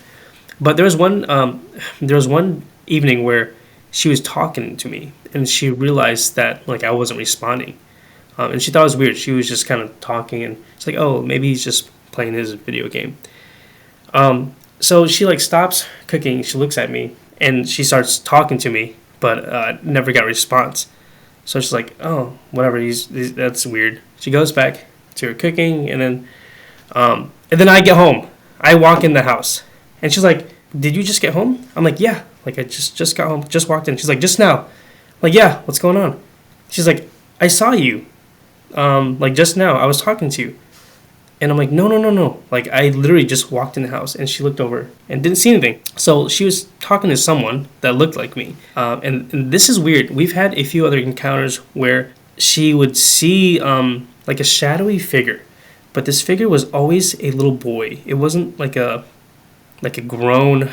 But there was one evening where she was talking to me, and she realized that like I wasn't responding, and she thought it was weird. She was just kind of talking, and she's like, "Oh, maybe he's just playing his video game." So she like stops cooking. She looks at me, and she starts talking to me, but never got a response. So she's like, "Oh, whatever. That's weird." She goes back to her cooking, and then I get home. I walk in the house, and she's like, "Did you just get home?" I'm like, "Yeah, like I just got home, just walked in." She's like, "Just now?" I'm like, "Yeah, what's going on?" She's like, "I saw you, like just now. I was talking to you." And I'm like, "No, no, no, no. Like I literally just walked in the house." And she looked over and didn't see anything. So she was talking to someone that looked like me. And this is weird. We've had a few other encounters where she would see like a shadowy figure, but this figure was always a little boy. It wasn't like a grown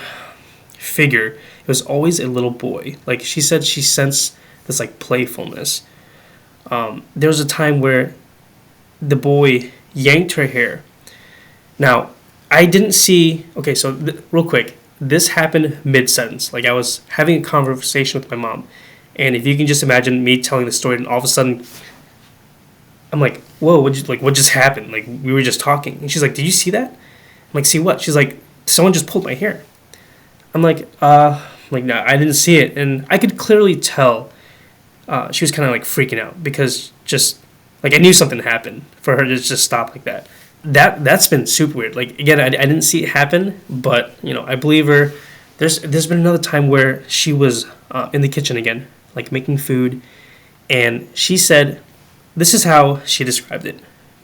figure. It was always a little boy. Like she said, she sensed this like playfulness. There was a time where the boy yanked her hair. Now, I didn't see. Okay, so real quick, this happened mid sentence. Like I was having a conversation with my mom, and if you can just imagine me telling the story, and all of a sudden, I'm like, "Whoa, what just happened?" Like we were just talking, and she's like, "Did you see that?" I'm like, "See what?" She's like, "Someone just pulled my hair." I'm like, "No, I didn't see it," and I could clearly tell she was kind of like freaking out because just like I knew something happened for her to just stop like that. That's been super weird. Like again, I didn't see it happen, but I believe her. There's been another time where she was in the kitchen again, like making food, and she said, this is how she described it: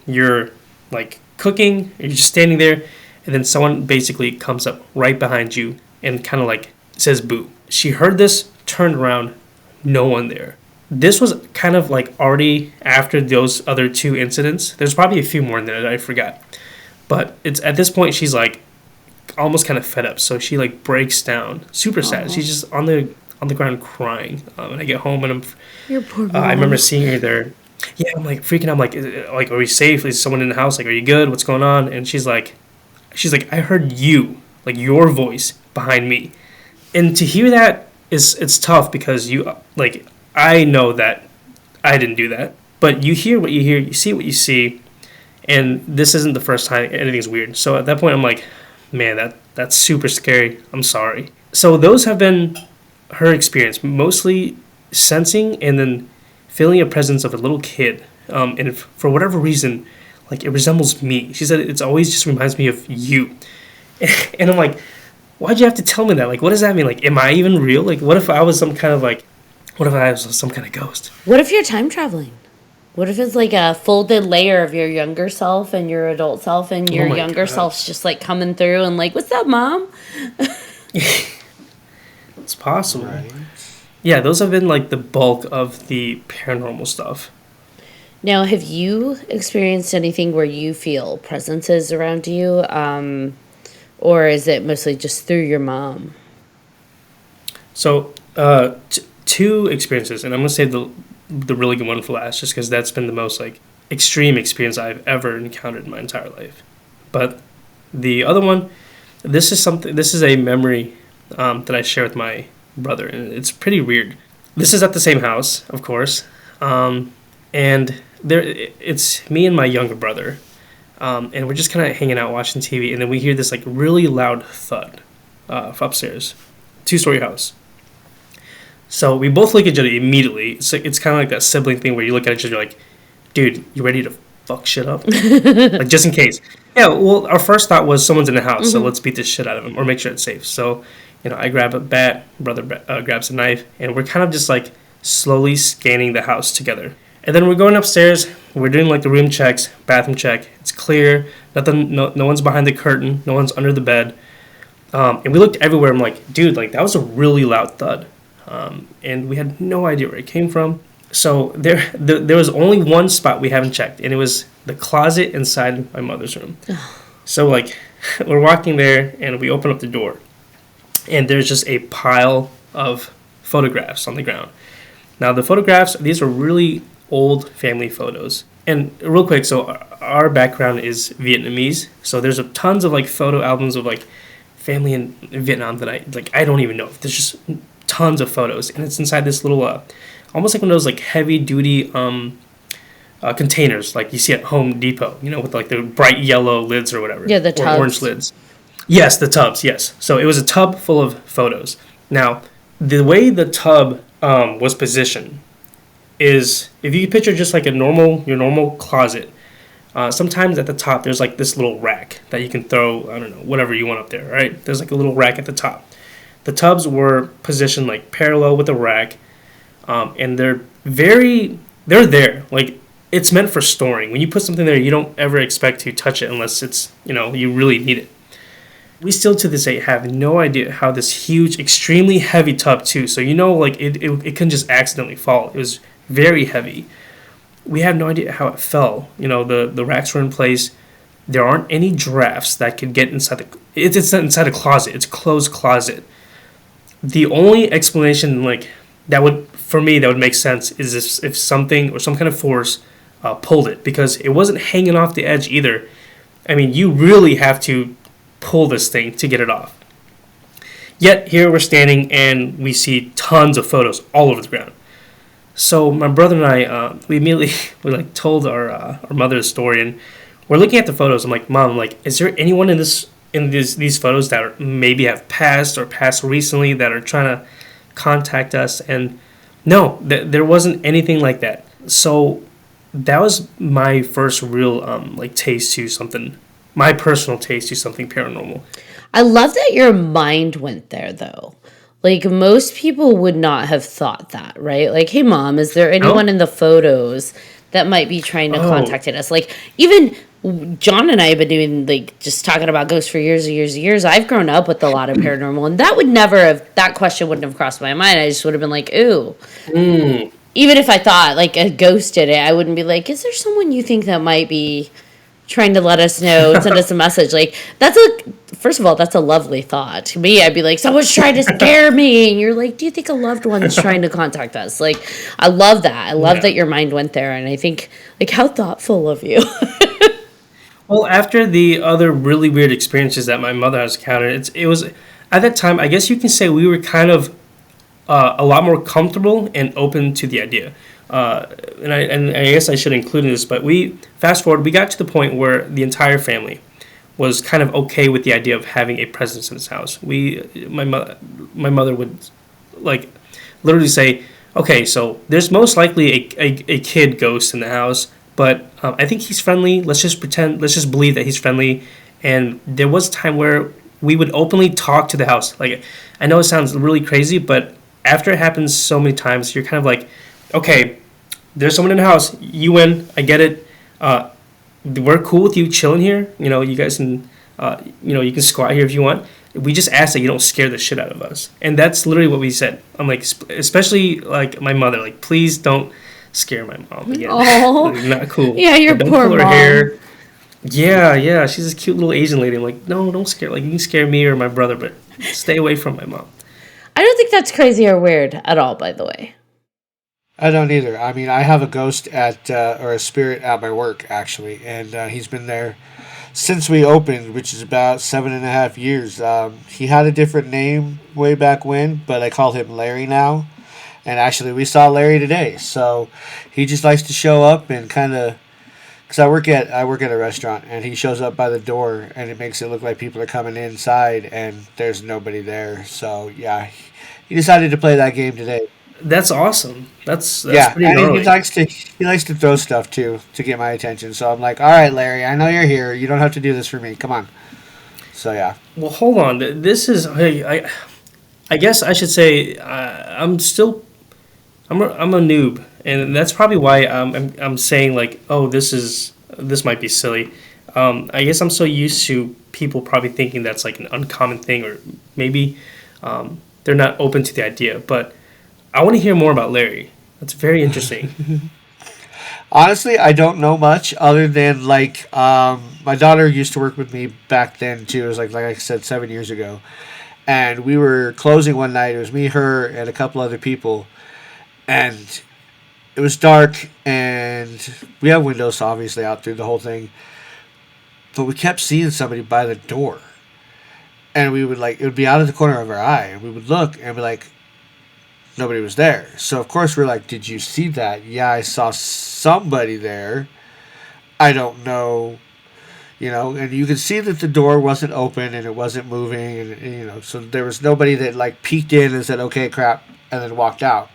you're like cooking, and you're just standing there, and then someone basically comes up right behind you and kind of like says boo. She heard this, turned around, no one there. This was kind of like already after those other two incidents. There's probably a few more in there that I forgot. But it's at this point she's like almost kind of fed up. So she like breaks down, super sad. She's just on the ground crying. And I get home and Your poor I mom. remember seeing her there. Yeah, I'm like freaking out. I'm like, are we safe? Is someone in the house? Like, are you good? What's going on? And she's like, I heard you, like your voice behind me. And to hear that it's tough because you like I know that I didn't do that, but you hear what you hear, you see what you see, and this isn't the first time anything's weird. So at that point, I'm like, man, that's super scary. I'm sorry. So those have been her experience, mostly sensing and then feeling a presence of a little kid. And if, for whatever reason, like it resembles me. She said it's always just reminds me of you. And I'm like, why'd you have to tell me that? Like, what does that mean? Like, am I even real? Like, what if I was some kind of like, what if I was some kind of ghost? What if you're time traveling? What if it's like a folded layer of your younger self and your adult self, and your my younger God. self's just like coming through and like, what's up, mom? It's possible. Right. Yeah, those have been like the bulk of the paranormal stuff. Now, have you experienced anything where you feel presences around you? Or is it mostly just through your mom? So, two experiences, and I'm gonna save the really good one for last, just because that's been the most like extreme experience I've ever encountered in my entire life. But the other one, this is a memory that I share with my brother, and it's pretty weird. This is at the same house, of course, and it's me and my younger brother, and we're just kind of hanging out watching TV, and then we hear this like really loud thud upstairs, 2-story house. So we both look at each other immediately. It's kind of like that sibling thing where you look at each other like, dude, you ready to fuck shit up? Like, just in case. Yeah, well, our first thought was someone's in the house, so let's beat this shit out of him or make sure it's safe. So, I grab a bat, brother grabs a knife, and we're kind of just like slowly scanning the house together. And then we're going upstairs. We're doing like the room checks, bathroom check. It's clear. Nothing. No one's behind the curtain. No one's under the bed. And we looked everywhere. I'm like, dude, like that was a really loud thud. And we had no idea where it came from. So there was only one spot we haven't checked, and it was the closet inside my mother's room. So like we're walking there, and we open up the door, and there's just a pile of photographs on the ground. Now the photographs, these are really old family photos. And real quick, so our background is Vietnamese, so there's tons of like photo albums of like family in Vietnam that I don't even know. There's just tons of photos, and it's inside this little almost like one of those like heavy duty containers like you see at Home Depot, with like the bright yellow lids or whatever. Yeah, the or tubs. Orange lids. Yes, the tubs. Yes. So it was a tub full of photos. Now, the way the tub was positioned is, if you picture just like your normal closet, sometimes at the top there's like this little rack that you can throw, I don't know, whatever you want up there, right? There's like a little rack at the top. The tubs were positioned like parallel with the rack, and they're there. Like, it's meant for storing. When you put something there, you don't ever expect to touch it unless it's, you really need it. We still to this day have no idea how this huge, extremely heavy tub too. So like it couldn't just accidentally fall. It was very heavy. We have no idea how it fell. The racks were in place. There aren't any drafts that could get inside it's not inside a closet. It's a closed closet. The only explanation that would make sense is if something or some kind of force pulled it, because it wasn't hanging off the edge either. I mean, you really have to pull this thing to get it off. Yet here we're standing and we see tons of photos all over the ground. So my brother and I, we immediately told our mother the story, and we're looking at the photos. I'm like, Mom, is there anyone in these photos that maybe have passed or passed recently that are trying to contact us? And no, there wasn't anything like that. So that was my first real taste to something. My personal taste to something paranormal. I love that your mind went there, though. Like, most people would not have thought that, right? Like, hey, Mom, is there anyone in the photos that might be trying to contact us? Like, even John and I have been doing, just talking about ghosts for years and years and years. I've grown up with a lot of paranormal, and that question wouldn't have crossed my mind. I just would have been like, ooh. Even if I thought, a ghost did it, I wouldn't be like, is there someone you think that might be trying to let us know, send us a message? First of all, that's a lovely thought. To me, I'd be like, someone's trying to scare me. And you're like, do you think a loved one's trying to contact us? I love that. I love that your mind went there. And I think, how thoughtful of you. Well, after the other really weird experiences that my mother has encountered, it was, at that time, I guess you can say we were kind of a lot more comfortable and open to the idea. And I guess I should include this, but we got to the point where the entire family was kind of okay with the idea of having a presence in this house. My mother would literally say, okay, so there's most likely a kid ghost in the house, but I think he's friendly. Let's just believe that he's friendly. And there was a time where we would openly talk to the house. I know it sounds really crazy, but after it happens so many times, you're kind of like, okay, there's someone in the house. You win. I get it. We're cool with you chilling here. You guys can, you can squat here if you want. We just ask that you don't scare the shit out of us. And that's literally what we said. I'm like, especially my mother, please don't scare my mom again. Oh, not cool. Yeah, your don't poor pull her mom. hair. Yeah. She's this cute little Asian lady. I'm like, no, don't scare. You can scare me or my brother, but stay away from my mom. I don't think that's crazy or weird at all, by the way. I don't either. I mean, I have a ghost or a spirit at my work, actually, and he's been there since we opened, which is about 7.5 years. He had a different name way back when, but I call him Larry now. And actually, we saw Larry today, so he just likes to show up and kind of, because I work at a restaurant, and he shows up by the door, and it makes it look like people are coming inside, and there's nobody there. So yeah, he decided to play that game today. That's awesome. That's yeah, pretty and gnarly. he likes to throw stuff too to get my attention. So I'm like, all right, Larry, I know you're here. You don't have to do this for me. Come on. So yeah. Well, hold on. This is I guess I should say I'm a noob, and that's probably why I'm saying oh, this might be silly. I guess I'm so used to people probably thinking that's like an uncommon thing, or maybe they're not open to the idea. But I want to hear more about Larry. That's very interesting. Honestly, I don't know much other than like my daughter used to work with me back then too. It was like I said 7 years ago, and we were closing one night. It was me, her, and a couple other people, and it was dark, and we have windows obviously out through the whole thing, but we kept seeing somebody by the door, and we would like it would be out of the corner of our eye, and we would look and be like, nobody was there. So of course we're like, did you see that? Yeah, I saw somebody there. I don't know, and you could see that the door wasn't open and it wasn't moving, and so there was nobody that like peeked in and said, okay, crap, and then walked out.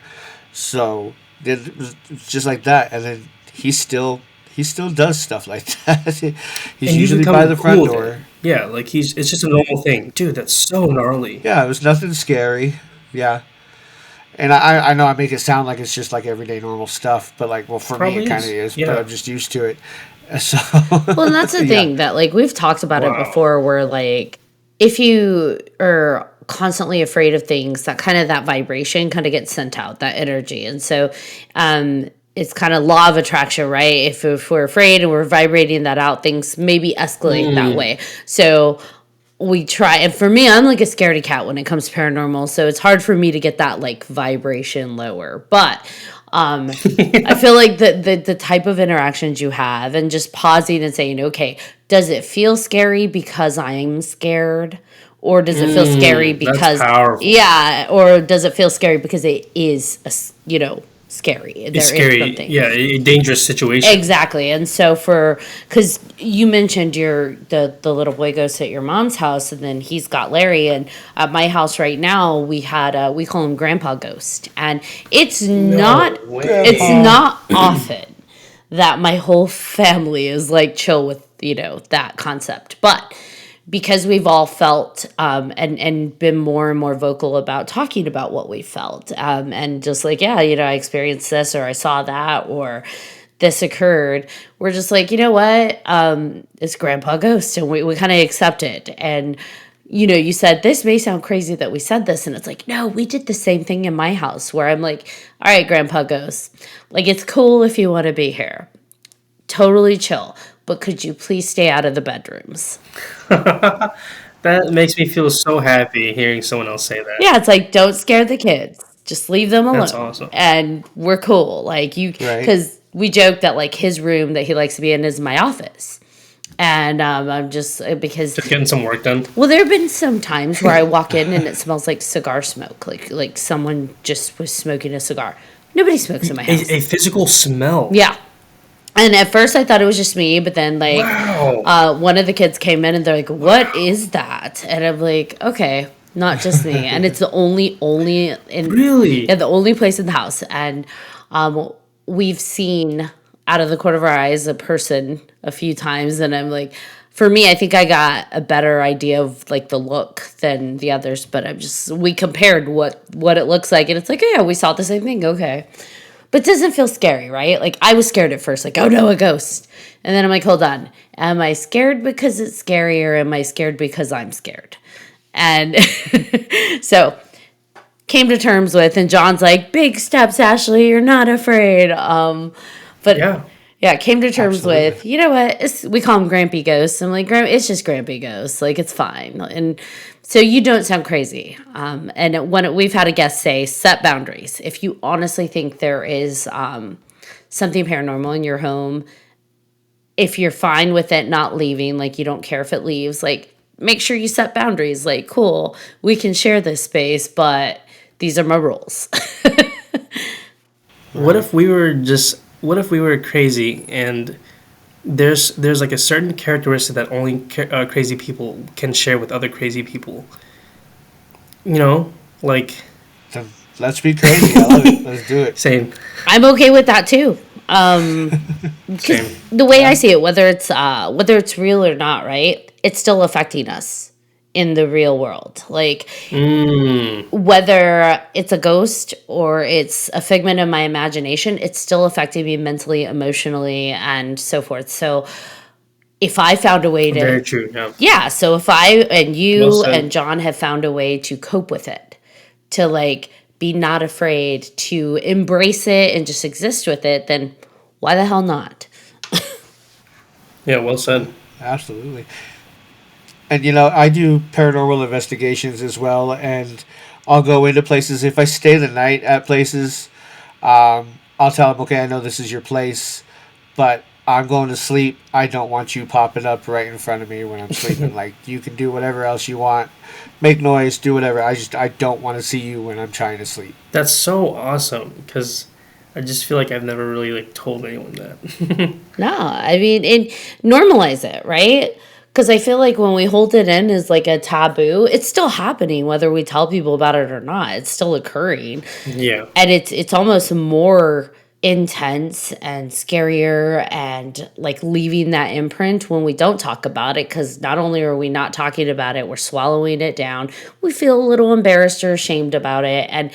So it was just like that, and then he still does stuff like that. He's And you usually become by the front cool door. there. Yeah, like it's just a normal thing. Dude, that's so gnarly. Yeah, it was nothing scary. Yeah. And I know I make it sound like it's just like everyday normal stuff, but like, well, for me Probably it kind of is. is, but Yeah. I'm just used to it. So, Well, and that's the yeah. thing that like we've talked about it Wow. before where like if you are constantly afraid of things, that kind of that vibration kind of gets sent out, that energy. And so it's kind of law of attraction, right? If we're afraid and we're vibrating that out, things maybe escalate that way. So we try, and for me, I'm like a scaredy cat when it comes to paranormal, so it's hard for me to get that like vibration lower. But I feel like the type of interactions you have and just pausing and saying, okay, does it feel scary because I'm scared? Or does it feel scary That's because, powerful. yeah, or does it feel scary because it is, scary? It's There is scary. something. Yeah, a dangerous situation. Exactly. And so because you mentioned the little boy ghost at your mom's house, and then he's got Larry, and at my house right now, we call him Grandpa Ghost. And it's not, way. it's not often that my whole family is like chill with, that concept. But because we've all felt and been more and more vocal about talking about what we felt, and just like, yeah, I experienced this, or I saw that, or this occurred, we're just like, you know what, it's Grandpa Ghost, and we kind of accept it. And you said this may sound crazy that we said this, and it's like, no, we did the same thing in my house, where I'm like, all right, Grandpa Ghost, like, it's cool if you want to be here, totally chill, but could you please stay out of the bedrooms? That makes me feel so happy hearing someone else say that. Yeah, it's like, don't scare the kids. Just leave them alone. That's awesome. And we're cool. Like, Right. because we joke that, like, his room that he likes to be in is my office. And I'm just, because, Just getting some work done. well, there have been some times where I walk in and it smells like cigar smoke. Like someone just was smoking a cigar. Nobody smokes in my house. A physical smell. Yeah. And at first I thought it was just me, but then like Wow. one of the kids came in and they're like, "What is that?" And I'm like, "Okay, not just me." And it's the only in Really? yeah, the only place in the house. And we've seen out of the corner of our eyes a person a few times, and I'm like, for me, I think I got a better idea of like the look than the others, but we compared what it looks like, and it's like, yeah, we saw the same thing. Okay. But it doesn't feel scary, right? Like, I was scared at first, like, oh no, a ghost. And then I'm like, hold on. Am I scared because it's scary, or am I scared because I'm scared? And so came to terms with, and John's like, big steps, Ashley, you're not afraid. But yeah, came to terms Absolutely. with, you know what? We call him Grampy Ghost. I'm like, it's just Grampy Ghost. Like, it's fine. And so you don't sound crazy. And when we've had a guest say, set boundaries. If you honestly think there is something paranormal in your home, if you're fine with it not leaving, like you don't care if it leaves, like make sure you set boundaries. Like, cool, we can share this space, but these are my rules. What if we were crazy and there's like a certain characteristic that only crazy people can share with other crazy people? Like Then let's be crazy. I love it. Let's do it. same. I'm okay with that too. Same. The way I see it, whether it's real or not, right? It's still affecting us in the real world. Like, whether it's a ghost or it's a figment of my imagination, it's still affecting me mentally, emotionally, and so forth. So if I found a way Very to, true. Yeah. yeah, so if I and Well you said. and John have found a way to cope with it, to like be not afraid, to embrace it and just exist with it, then why the hell not? Yeah. Well said. Absolutely. And I do paranormal investigations as well, and I'll go into places. If I stay the night at places, I'll tell them, okay, I know this is your place, but I'm going to sleep. I don't want you popping up right in front of me when I'm sleeping. Like, you can do whatever else you want, make noise, do whatever. I don't want to see you when I'm trying to sleep. That's so awesome because I just feel like I've never really like told anyone that. No, I mean, and normalize it, right? Because I feel like when we hold it in as like a taboo, it's still happening whether we tell people about it or not. It's still occurring, Yeah. and it's almost more intense and scarier and like leaving that imprint when we don't talk about it, because not only are we not talking about it, we're swallowing it down. We feel a little embarrassed or ashamed about it, and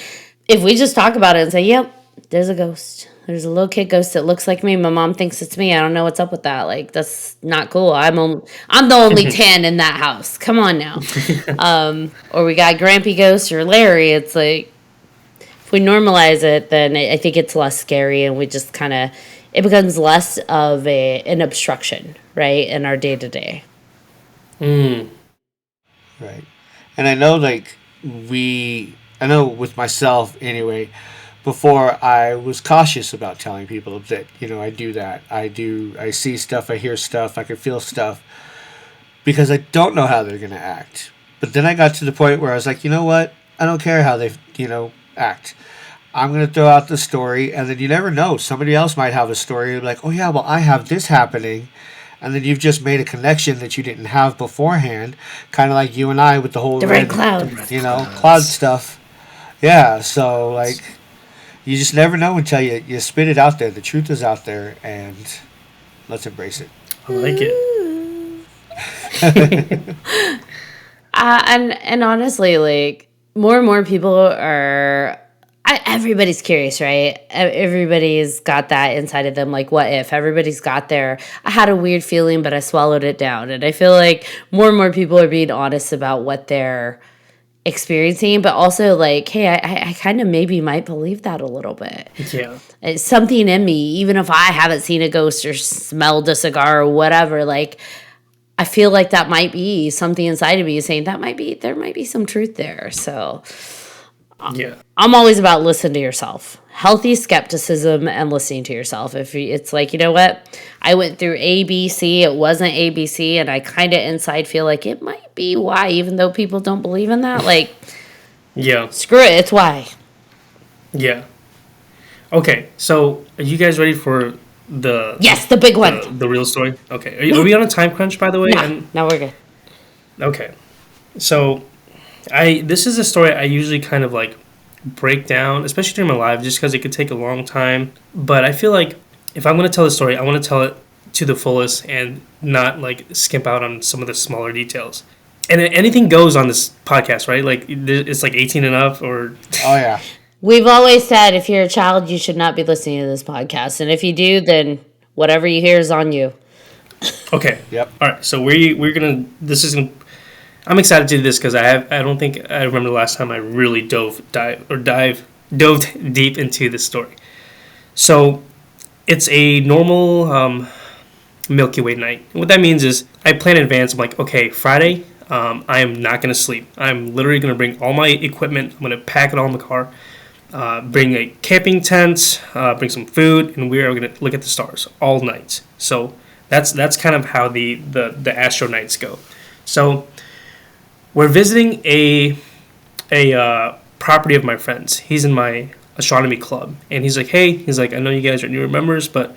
if we just talk about it and say, yep, there's a ghost, there's a little kid ghost that looks like me, my mom thinks it's me, I don't know what's up with that, like that's not cool. I'm the only tan in that house, come on now. Or we got Grampy Ghost or Larry. It's like, if we normalize it, then I think it's less scary, and we just kind of, it becomes less of an obstruction, right, in our day to day. Right. And I know, like, I know with myself anyway, before I was cautious about telling people that, I do that. I see stuff, I hear stuff, I can feel stuff, because I don't know how they're going to act. But then I got to the point where I was like, you know what? I don't care how they, act. I'm going to throw out the story, and then you never know. Somebody else might have a story like, oh, yeah, well, I have this happening. And then you've just made a connection that you didn't have beforehand, kind of like you and I with the whole The red cloud. cloud stuff. Yeah, so, like, you just never know until you spit it out there. The truth is out there, and let's embrace it. I like it. And honestly, like, more and more people are, everybody's curious, right? Everybody's got that inside of them, like, what if? Everybody's got their, I had a weird feeling, but I swallowed it down. And I feel like more and more people are being honest about what they're experiencing, but also like, hey, I kind of maybe might believe that a little bit. Yeah. It's something in me, even if I haven't seen a ghost or smelled a cigar or whatever, like, I feel like that might be something inside of me saying there might be some truth there. So Yeah. I'm always about listen to yourself. Healthy skepticism and listening to yourself. If it's like, you know what, I went through ABC, it wasn't ABC, and I kind of inside feel like it might be Y, even though people don't believe in that. Like, Yeah. screw it, it's Y. Yeah. Okay, so are you guys ready for the Yes, the big one. the real story? Okay, are we on a time crunch, by the way? No, we're good. Okay, so this is a story I usually kind of like break down, especially during my live, just because it could take a long time. But I feel like if I'm going to tell the story, I want to tell it to the fullest and not like skimp out on some of the smaller details. And anything goes on this podcast, right? Like it's like 18 and up, or Oh, yeah. We've always said if you're a child, you should not be listening to this podcast. And if you do, then whatever you hear is on you. okay. Yep. All right, so we're gonna. This is gonna. I'm excited to do this because I don't think I remember the last time I really dove deep into this story. So it's a normal Milky Way night. And what that means is I plan in advance. I'm like, okay, Friday, I am not gonna sleep. I'm literally gonna bring all my equipment. I'm gonna pack it all in the car. Bring a camping tent, bring some food, and we are going to look at the stars all night. So that's kind of how the astro nights go. So we're visiting a property of my friend's. He's in my astronomy club, and he's like, hey, I know you guys are newer members, but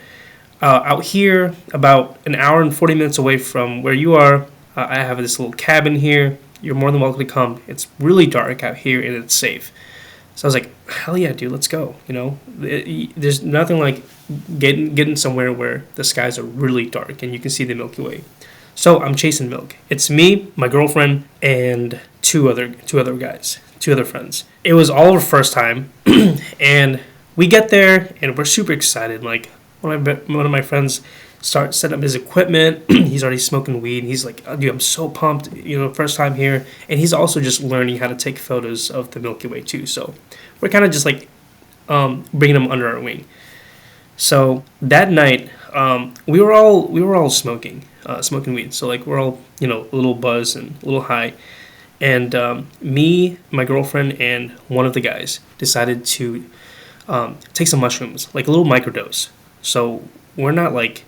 out here, about an hour and 40 minutes away from where you are, I have this little cabin here. You're more than welcome to come. It's really dark out here, and it's safe. So I was like, hell yeah, dude, let's go. There's nothing like getting somewhere where the skies are really dark and you can see the Milky Way. So I'm chasing Milk. It's me, my girlfriend, and two other guys, two other friends. It was all our first time, and we get there and we're super excited. Like one of my friends start setting up his equipment. He's already smoking weed. And he's like, oh, dude, I'm so pumped. First time here. And he's also just learning how to take photos of the Milky Way too. So we're kind of just like bringing him under our wing. So that night, we were all smoking weed. So like we're all a little buzzed and a little high. And me, my girlfriend, and one of the guys decided to take some mushrooms, like a little microdose. So we're not like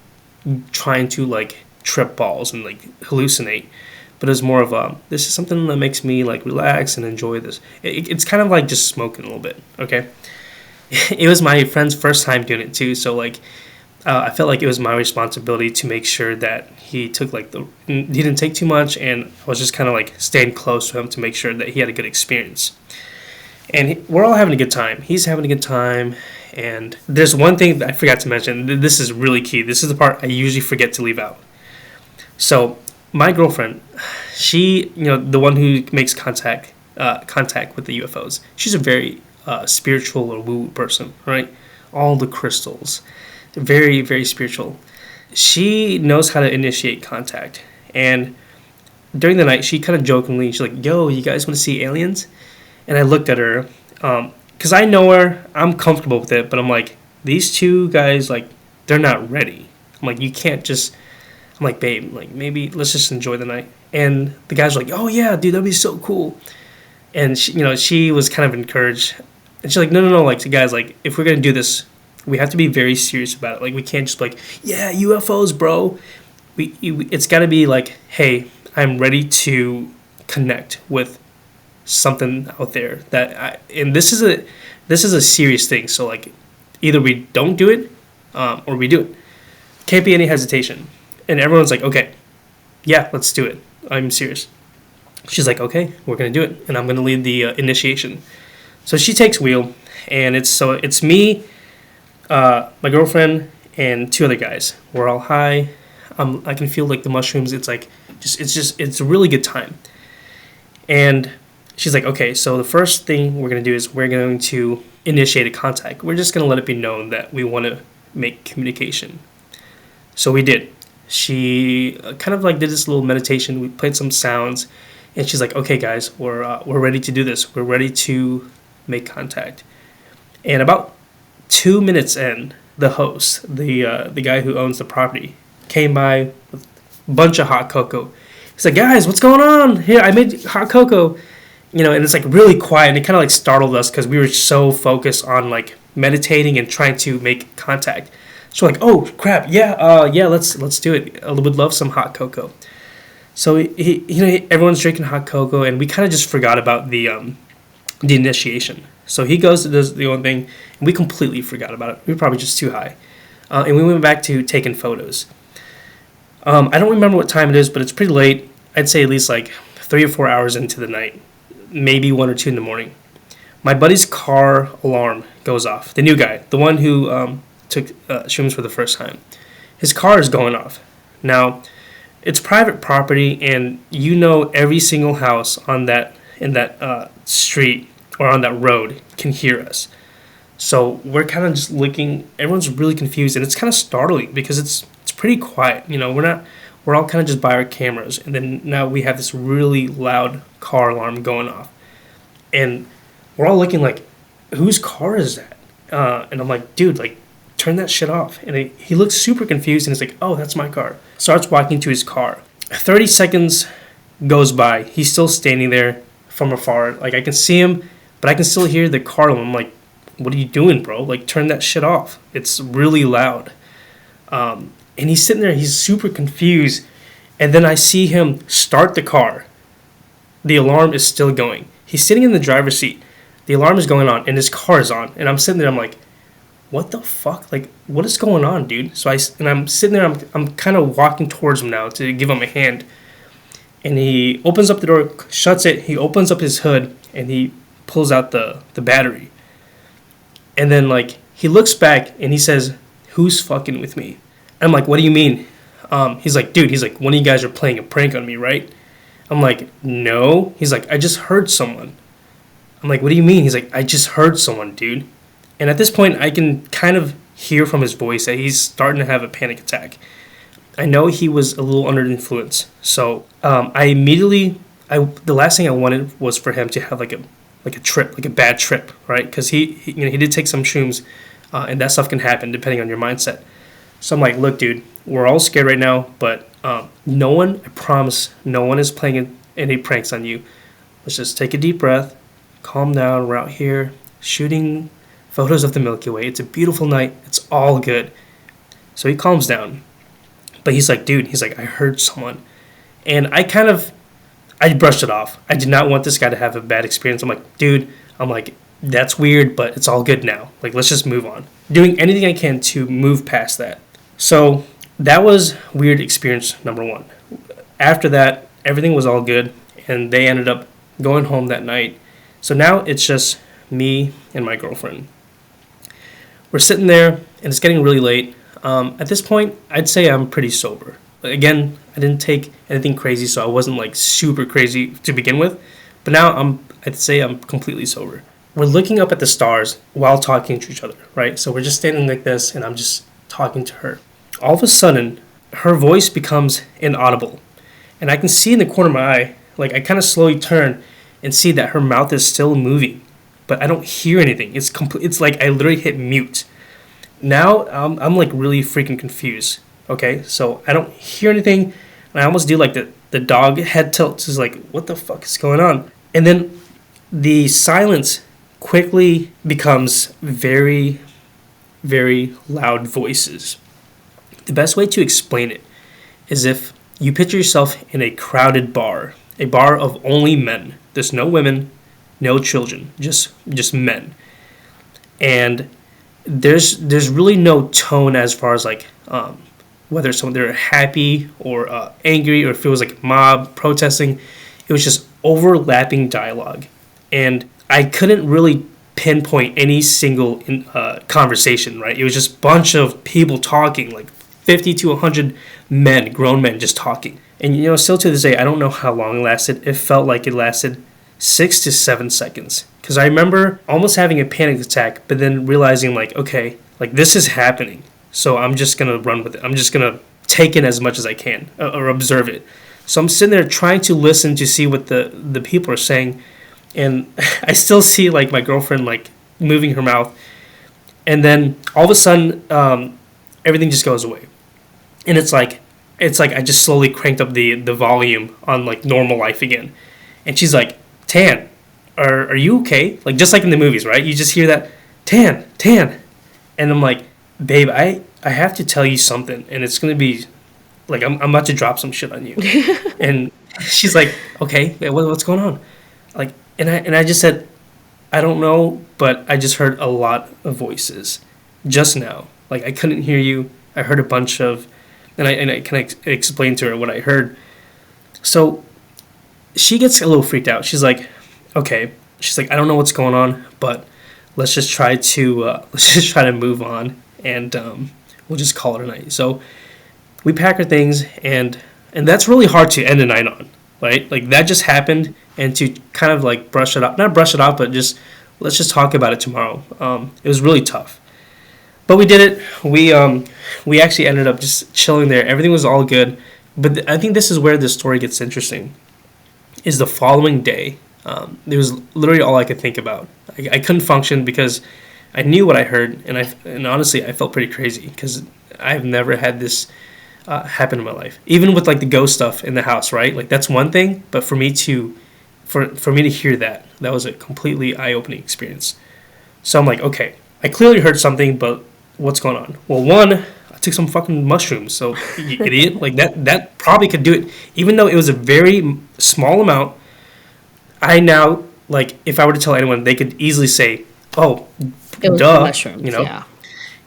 trying to like trip balls and like hallucinate, but it's more of this is something that makes me like relax and enjoy this. It's kind of like just smoking a little bit, okay? It was my friend's first time doing it too, so like I felt like it was my responsibility to make sure that he took he didn't take too much, and I was just kind of like staying close to him to make sure that he had a good experience. And we're all having a good time. He's having a good time. And there's one thing that I forgot to mention. This is really key. This is the part I usually forget to leave out. So my girlfriend, she, the one who makes contact with the UFOs, she's a very spiritual or woo person, right? All the crystals, very, very spiritual. She knows how to initiate contact. And during the night, she kind of jokingly, she's like, yo, you guys want to see aliens? And I looked at her, because I know her, I'm comfortable with it, but I'm like, these two guys, like, they're not ready. I'm like, you can't just, I'm like, babe, like, maybe let's just enjoy the night. And the guys were like, oh yeah, dude, that'd be so cool. And she was kind of encouraged. And she's like, no, like, the guys, like, if we're going to do this, we have to be very serious about it. Like, we can't just be like, yeah, UFOs, bro. It's got to be like, hey, I'm ready to connect with something out there and this is a serious thing. So like, either we don't do it, or we do it. Can't be any hesitation. And everyone's like, okay, yeah, let's do it. I'm serious. She's like, okay, we're gonna do it, and I'm gonna lead the initiation. So she takes wheel, and it's me, my girlfriend, and two other guys. We're all high. I can feel like the mushrooms. It's like it's a really good time. And she's like, okay, so the first thing we're going to do is we're going to initiate a contact. We're just going to let it be known that we want to make communication. So we did. She kind of like did this little meditation. We played some sounds, and she's like, okay, guys, we're ready to do this. We're ready to make contact. And about 2 minutes in, the host, the guy who owns the property, came by with a bunch of hot cocoa. He's like, guys, what's going on? Here, I made hot cocoa. And it's like really quiet, and it kind of like startled us because we were so focused on like meditating and trying to make contact. So we're like, oh crap, yeah, let's do it. I would love some hot cocoa. So everyone's drinking hot cocoa, and we kind of just forgot about the initiation. So he goes to does the one thing, and we completely forgot about it. We were probably just too high, and we went back to taking photos. I don't remember what time it is, but it's pretty late. I'd say at least like 3 or 4 hours into the night. Maybe 1 or 2 in the morning. My buddy's car alarm goes off. The new guy, the one who took shrooms for the first time. His car is going off. Now, it's private property, and every single house in that street or on that road can hear us. So we're kind of just looking. Everyone's really confused, and it's kind of startling because it's pretty quiet. We're all kind of just by our cameras, and then now we have this really loud car alarm going off. And we're all looking like, whose car is that? And I'm like, dude, like, turn that shit off. And he looks super confused, and he's like, oh, that's my car. Starts walking to his car. 30 seconds goes by. He's still standing there from afar. Like, I can see him, but I can still hear the car alarm. I'm like, what are you doing, bro? Like, turn that shit off. It's really loud. And he's sitting there, he's super confused. And then I see him start the car. The alarm is still going. He's sitting in the driver's seat. The alarm is going on, and his car is on. And I'm sitting there, I'm like, what the fuck? Like, what is going on, dude? So I'm sitting there, I'm kind of walking towards him now to give him a hand. And he opens up the door, shuts it, he opens up his hood, and he pulls out the battery. And then, like, he looks back, and he says, who's fucking with me? I'm like, what do you mean? He's like, dude, one of you guys are playing a prank on me, right? I'm like, no. He's like, I just heard someone. I'm like, what do you mean? He's like, I just heard someone, dude. And at this point, I can kind of hear from his voice that he's starting to have a panic attack. I know he was a little under the influence. So the last thing I wanted was for him to have like a trip, like a bad trip, right? Because he did take some shrooms, and that stuff can happen depending on your mindset. So I'm like, look, dude, we're all scared right now, but no one, I promise, no one is playing any pranks on you. Let's just take a deep breath, calm down. We're out here shooting photos of the Milky Way. It's a beautiful night. It's all good. So he calms down. But he's like, dude, I heard someone. And I brushed it off. I did not want this guy to have a bad experience. I'm like, dude, that's weird, but it's all good now. Like, let's just move on. Doing anything I can to move past that. So that was weird experience number one. After that, everything was all good, and they ended up going home that night. So now it's just me and my girlfriend. We're sitting there, and it's getting really late. At this point, I'd say I'm pretty sober. Again, I didn't take anything crazy, so I wasn't like super crazy to begin with. But now I'd say I'm completely sober. We're looking up at the stars while talking to each other, right? So we're just standing like this, and I'm just talking to her. All of a sudden, her voice becomes inaudible. And I can see in the corner of my eye, like I kind of slowly turn and see that her mouth is still moving. But I don't hear anything. It's like I literally hit mute. Now I'm like really freaking confused. Okay, so I don't hear anything, and I almost do like the dog head tilts. Is like, what the fuck is going on? And then the silence quickly becomes very, very loud voices. The best way to explain it is if you picture yourself in a crowded bar, a bar of only men. There's no women, no children, just men, and there's really no tone as far as like whether they're happy or angry, or if it was like a mob protesting. It was just overlapping dialogue, and I couldn't really pinpoint any single conversation, right? It was just a bunch of people talking, like 50 to 100 men, grown men, just talking. And still to this day, I don't know how long it lasted. It felt like it lasted 6 to 7 seconds, because I remember almost having a panic attack, but then realizing like, okay, like this is happening, so I'm just gonna run with it. I'm just gonna take in as much as I can, or observe it. So I'm sitting there trying to listen to see what the people are saying, and I still see like my girlfriend like moving her mouth, and then all of a sudden everything just goes away, and it's like I just slowly cranked up the volume on like normal life again, and she's like, Tan, are you okay? Like just like in the movies, right? You just hear that Tan, and I'm like, babe, I have to tell you something, and it's gonna be like I'm about to drop some shit on you. And she's like, okay, what's going on? Like, and I just said, I don't know, but I just heard a lot of voices just now. Like I couldn't hear you. I heard a bunch of, and I kind of explained to her what I heard. So she gets a little freaked out. She's like, okay. She's like, I don't know what's going on, but let's just try to move on, and we'll just call it a night. So we pack our things, and that's really hard to end a night on, right? Like that just happened, and to kind of like not brush it off, but just let's just talk about it tomorrow. It was really tough, but we did it. We actually ended up just chilling there. Everything was all good, but I think this is where this story gets interesting. Is the following day. It was literally all I could think about. I couldn't function because I knew what I heard, and honestly, I felt pretty crazy because I've never had this happen in my life. Even with like the ghost stuff in the house, right? Like that's one thing, but for me to hear that was a completely eye-opening experience. So I'm like, okay, I clearly heard something, but what's going on? Well, one, I took some fucking mushrooms, so you idiot. Like that probably could do it, even though it was a very small amount. I now, like, if I were to tell anyone, they could easily say, oh, It was duh, mushrooms,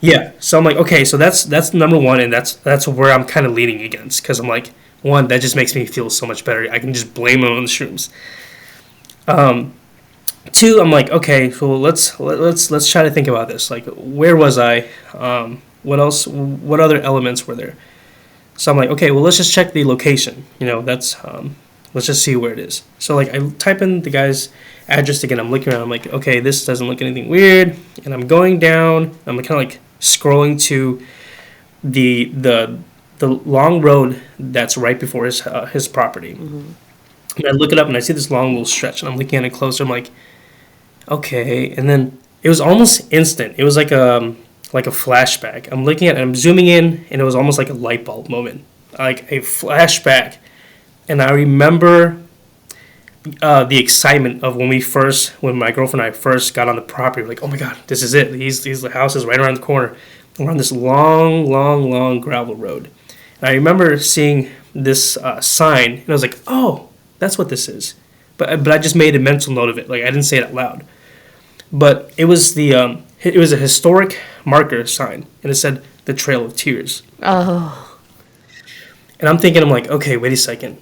Yeah. So I'm like, okay, so that's number one, and that's where I'm kind of leaning against, because I'm like, one, that just makes me feel so much better. I can just blame it on the shrooms. Two, I'm like, okay, so let's try to think about this. Like, where was I? What else? What other elements were there? So I'm like, okay, well, let's just check the location. That's let's just see where it is. So like I type in the guy's address again. I'm looking around. I'm like, okay, this doesn't look anything weird. And I'm going down. I'm kind of like scrolling to the the long road that's right before his property. And I look it up and I see this long little stretch, and I'm looking at it closer. I'm like, okay. And then it was almost instant. It was like a flashback. I'm looking at it, I'm zooming in, and it was almost like a light bulb moment, like a flashback. And I remember the excitement of when my girlfriend and I first got on the property. We're like, oh my god, this is it. The house is right around the corner. We're on this long gravel road. And I remember seeing this sign, and I was like, oh, that's what this is. But I just made a mental note of it. Like, I didn't say it out loud. But it was it was a historic marker sign, and it said the Trail of Tears. Oh. And I'm like, okay, wait a second.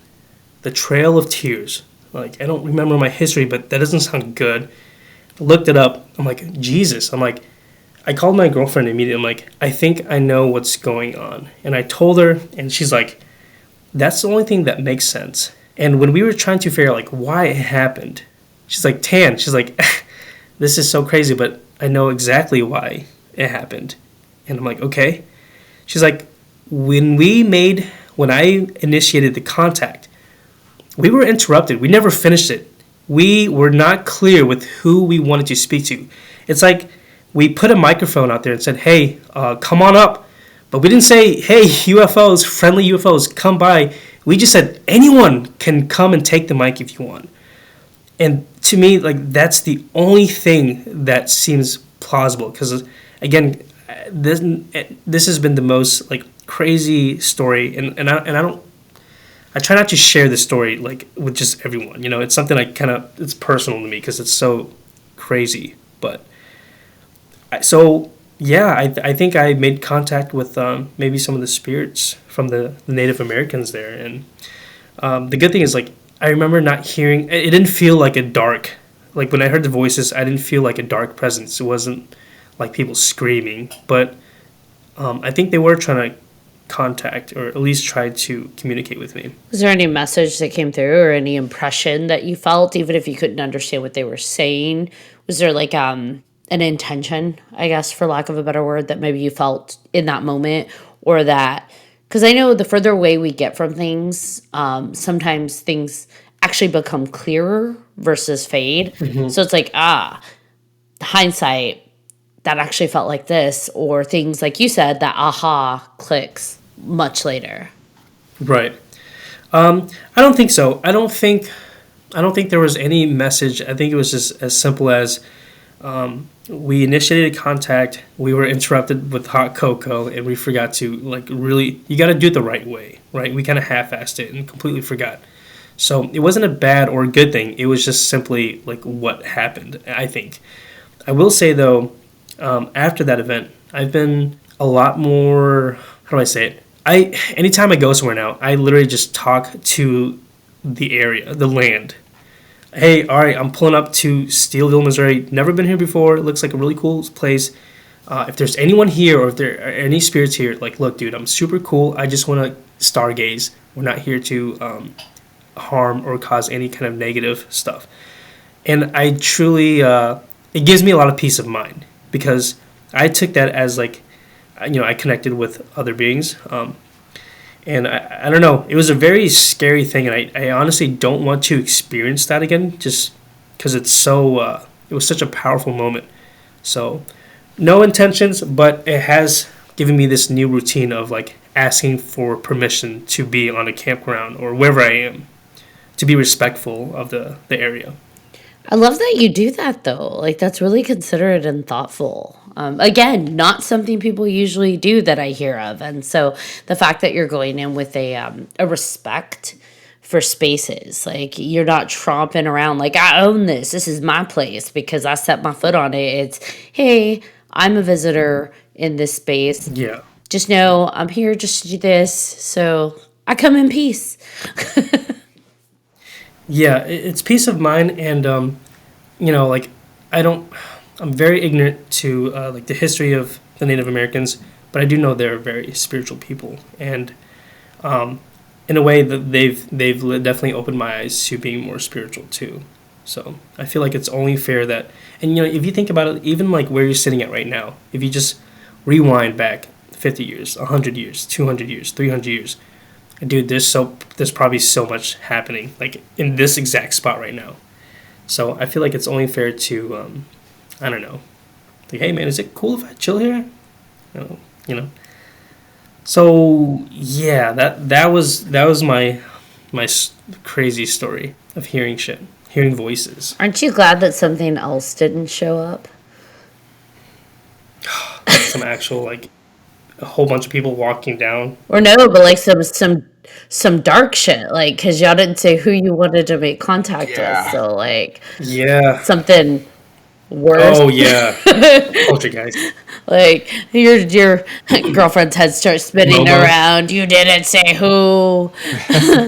The Trail of Tears. Like, I don't remember my history, but that doesn't sound good. I looked it up. I'm like, Jesus. I'm like, I called my girlfriend immediately. I'm like, I think I know what's going on. And I told her, and she's like, that's the only thing that makes sense. And when we were trying to figure out, like, why it happened, she's like, Tan, she's like, this is so crazy, but I know exactly why it happened. And I'm like, okay. She's like, when I initiated the contact, we were interrupted. We never finished it. We were not clear with who we wanted to speak to. It's like we put a microphone out there and said, hey, come on up. But we didn't say, hey, UFOs, friendly UFOs, come by. We just said anyone can come and take the mic if you want. And to me, like, that's the only thing that seems plausible. Because, again, this has been the most, like, crazy story. And I try not to share this story, like, with just everyone. You know, it's something it's personal to me because it's so crazy. But, I think I made contact with maybe some of the spirits from the Native Americans there. And the good thing is, like, I remember not hearing, it didn't feel like a dark, like when I heard the voices, I didn't feel like a dark presence. It wasn't like people screaming, but I think they were trying to contact or at least try to communicate with me. Was there any message that came through or any impression that you felt, even if you couldn't understand what they were saying? Was there like an intention, I guess, for lack of a better word, that maybe you felt in that moment, or that, because I know the further away we get from things, sometimes things actually become clearer versus fade. Mm-hmm. So it's like, hindsight, that actually felt like this, or things like you said, that aha clicks much later. Right. I don't think so. I don't think there was any message. I think it was just as simple as we initiated contact, we were interrupted with hot cocoa, and we forgot to, like, really, you got to do it the right way, right? We kind of half-assed it and completely forgot. So it wasn't a bad or a good thing. It was just simply, like, what happened, I think. I will say, though, after that event, I've been a lot more, how do I say it? Anytime I go somewhere now, I literally just talk to the area, the land. Hey, all right, I'm pulling up to Steelville, Missouri. Never been here before. It looks like a really cool place. If there's anyone here or if there are any spirits here, like, look, dude, I'm super cool. I just want to stargaze. We're not here to harm or cause any kind of negative stuff. And I truly, it gives me a lot of peace of mind because I took that as, like, I connected with other beings. And I don't know, it was a very scary thing, and I honestly don't want to experience that again, just because it's so, it was such a powerful moment. So, no intentions, but it has given me this new routine of, like, asking for permission to be on a campground or wherever I am, to be respectful of the area. I love that you do that, though. Like, that's really considerate and thoughtful. Again, not something people usually do that I hear of. And so the fact that you're going in with a respect for spaces, like, you're not tromping around like, I own this. This is my place because I set my foot on it. It's, hey, I'm a visitor in this space. Yeah. Just know I'm here just to do this. So I come in peace. Yeah, it's peace of mind, and like, I'm very ignorant to like the history of the Native Americans, but I do know they're very spiritual people, and in a way that they've definitely opened my eyes to being more spiritual too. So I feel like it's only fair that, and if you think about it, even like where you're sitting at right now, if you just rewind back 50 years, 100 years, 200 years, 300 years. And dude, there's probably so much happening like in this exact spot right now. So I feel like it's only fair to, I don't know, like, hey man, is it cool if I chill here? You know. So yeah, that was my crazy story of hearing shit, hearing voices. Aren't you glad that something else didn't show up? Some actual like a whole bunch of people walking down. Or no, but like some dark shit, like because y'all didn't say who you wanted to make contact with, so like Yeah. something worse. Oh yeah. Poltergeist. Like your girlfriend's head starts spinning Momo. around. You didn't say who.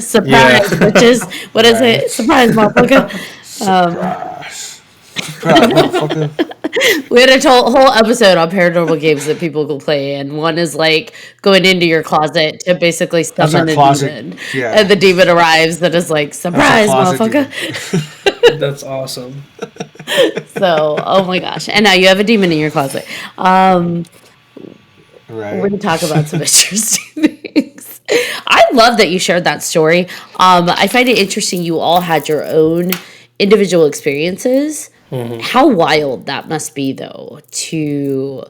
Surprise, Yeah. bitches. What is it? Surprise, motherfucker. Surprise, motherfucker. We had a whole episode on paranormal games that people could play, and one is like going into your closet to basically That's our summon a closet. demon. Yeah. And the demon arrives and is like, surprise, closet motherfucker. That's awesome. So, oh my gosh. And now you have a demon in your closet. We're Right. going to talk about some interesting things. I love that you shared that story. I find it interesting you all had your own individual experiences. How wild that must be, though, to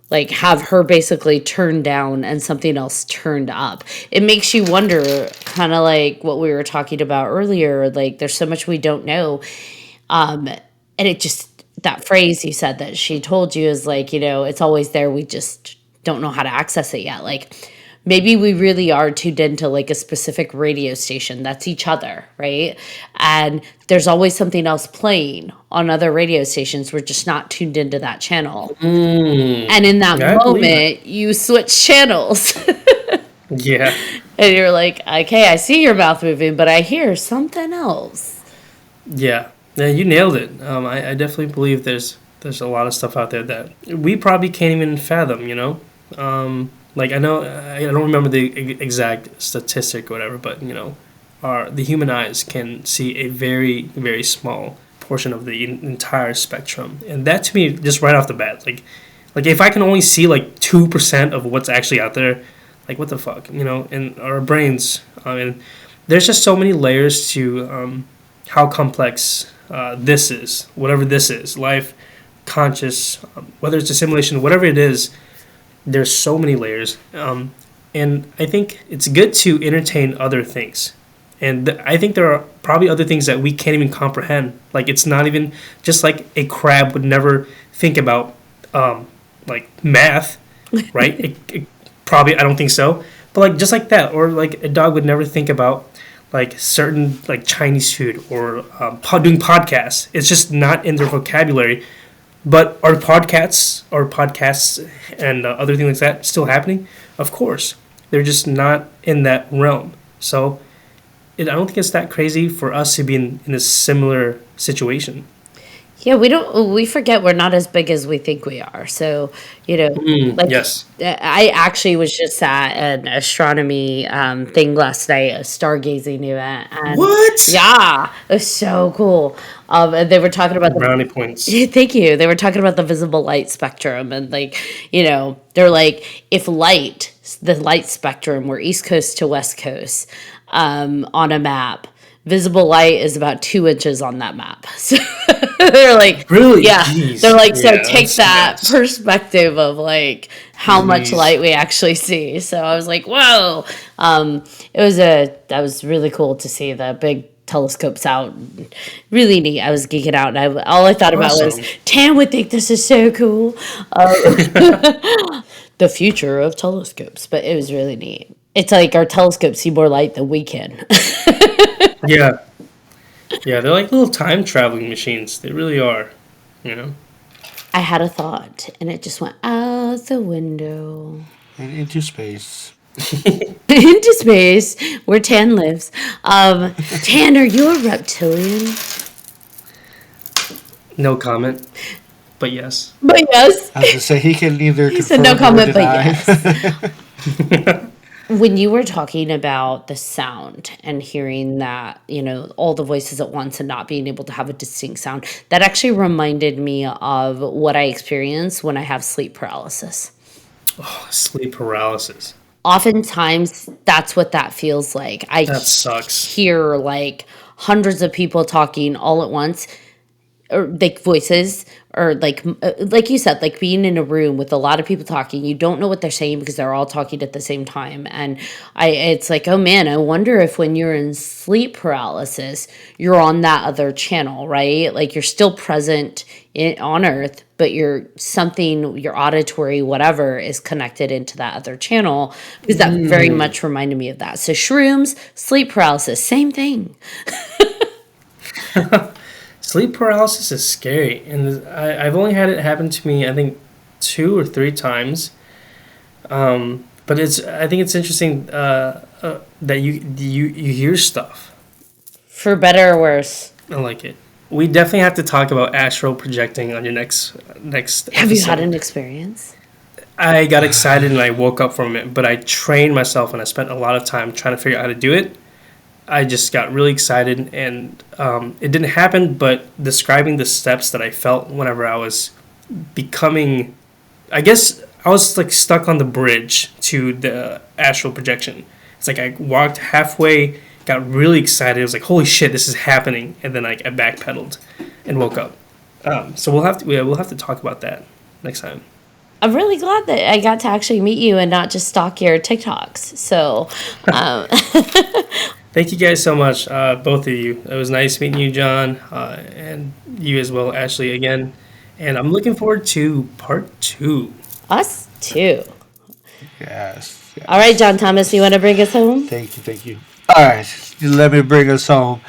like have her basically turned down and something else turned up. It makes you wonder, kind of like what we were talking about earlier, like there's so much we don't know. And it just, that phrase you said that she told you is like, it's always there. We just don't know how to access it yet. Like maybe we really are tuned into like a specific radio station that's each other, right? And there's always something else playing on other radio stations. We're just not tuned into that channel. And in that Yeah, I believe moment, you switch channels. Yeah. And you're like, okay, I see your mouth moving, but I hear something else. Yeah. Yeah, you nailed it. I definitely believe there's a lot of stuff out there that we probably can't even fathom, Like I know I don't remember the exact statistic or whatever, but the human eyes can see a very very small portion of the entire spectrum, and that to me just right off the bat, like if I can only see like 2% of what's actually out there, like what the fuck, in our brains, and there's just so many layers to how complex this is, whatever this is, life, conscious, whether it's a simulation, whatever it is. There's so many layers, and I think it's good to entertain other things. And I think there are probably other things that we can't even comprehend. Like it's not even just like a crab would never think about, like math, right? It probably I don't think so. But like just like that, or like a dog would never think about like certain like Chinese food or doing podcasts. It's just not in their vocabulary. But are podcasts and other things like that still happening? Of course. They're just not in that realm. So I don't think it's that crazy for us to be in a similar situation. Yeah, we forget we're not as big as we think we are. So, like Yes. I actually was just at an astronomy thing last night, a stargazing event. And What? yeah, it was so cool. And they were talking about Brownie points. Thank you. They were talking about the visible light spectrum, and they're like, if the light spectrum were East Coast to West Coast, on a map, visible light is about 2 inches on that map. So they're like, Really? yeah, Jeez. they're like, so Yeah, take that's that nuts. perspective of like how much Jeez. light we actually see. So I was like, whoa. That was really cool to see the big telescopes out. Really neat. I was geeking out, and all I thought about was Awesome. Tan would think this is so cool. The future of telescopes, but it was really neat. It's like our telescopes see more light than we can. Yeah. Yeah, they're like little time traveling machines. They really are. I had a thought, and it just went out the window. And into space. Into space, where Tan lives. Tan, are you a reptilian? No comment. But yes. But yes. I was going to say, he can neither He confirm said no nor comment, but deny. yes. When you were talking about the sound and hearing that, all the voices at once and not being able to have a distinct sound, that actually reminded me of what I experience when I have sleep paralysis. Sleep paralysis. Oftentimes, that's what that feels like. I That sucks. hear like hundreds of people talking all at once, or like voices, or like you said, like being in a room with a lot of people talking. You don't know what they're saying because they're all talking at the same time. And it's like, oh man, I wonder if when you're in sleep paralysis, you're on that other channel, right? Like you're still present on Earth, but your auditory, whatever, is connected into that other channel, because that very much reminded me of that. So shrooms, sleep paralysis, same thing. Sleep paralysis is scary, and I've only had it happen to me, I think, 2 or 3 times. But I think it's interesting that you hear stuff. For better or worse. I like it. We definitely have to talk about astral projecting on your next Have you had episode. an experience? I got excited and I woke up from it, but I trained myself and I spent a lot of time trying to figure out how to do it. I just got really excited, and it didn't happen, but describing the steps that I felt whenever I was becoming, I guess I was like stuck on the bridge to the astral projection. It's like I walked halfway, got really excited. I was like, holy shit, this is happening. And then I backpedaled and woke up. So we'll have to talk about that next time. I'm really glad that I got to actually meet you and not just stalk your TikToks. So, Thank you guys so much, both of you. It was nice meeting you, John, and you as well, Ashley, again. And I'm looking forward to part 2. us too. Yes. All right, John Thomas, you want to bring us home? Thank you. All right, let me bring us home.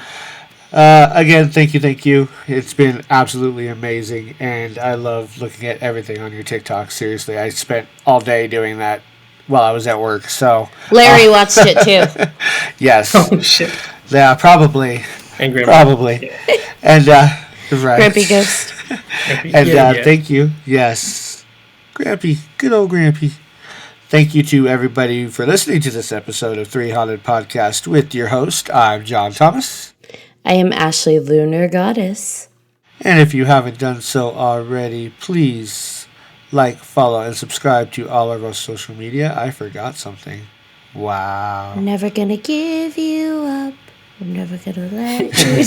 Again, thank you. It's been absolutely amazing, and I love looking at everything on your TikTok. Seriously, I spent all day doing that while I was at work. So Larry watched it too. yes, Oh, shit. yeah, probably, And Grandma. probably, and right, Grumpy Ghost. and thank you. Yes, Grampy, good old Grampy. Thank you to everybody for listening to this episode of 3Haunted Podcast with your host. I'm John Thomas. I am Ashley Lunar Goddess. And if you haven't done so already, please like, follow, and subscribe to all of our social media. I forgot something. Wow. I'm never gonna give you up. I'm never gonna let you.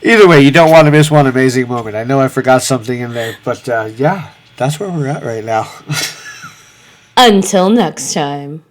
Either way, you don't want to miss one amazing moment. I know I forgot something in there, but yeah, that's where we're at right now. Until next time.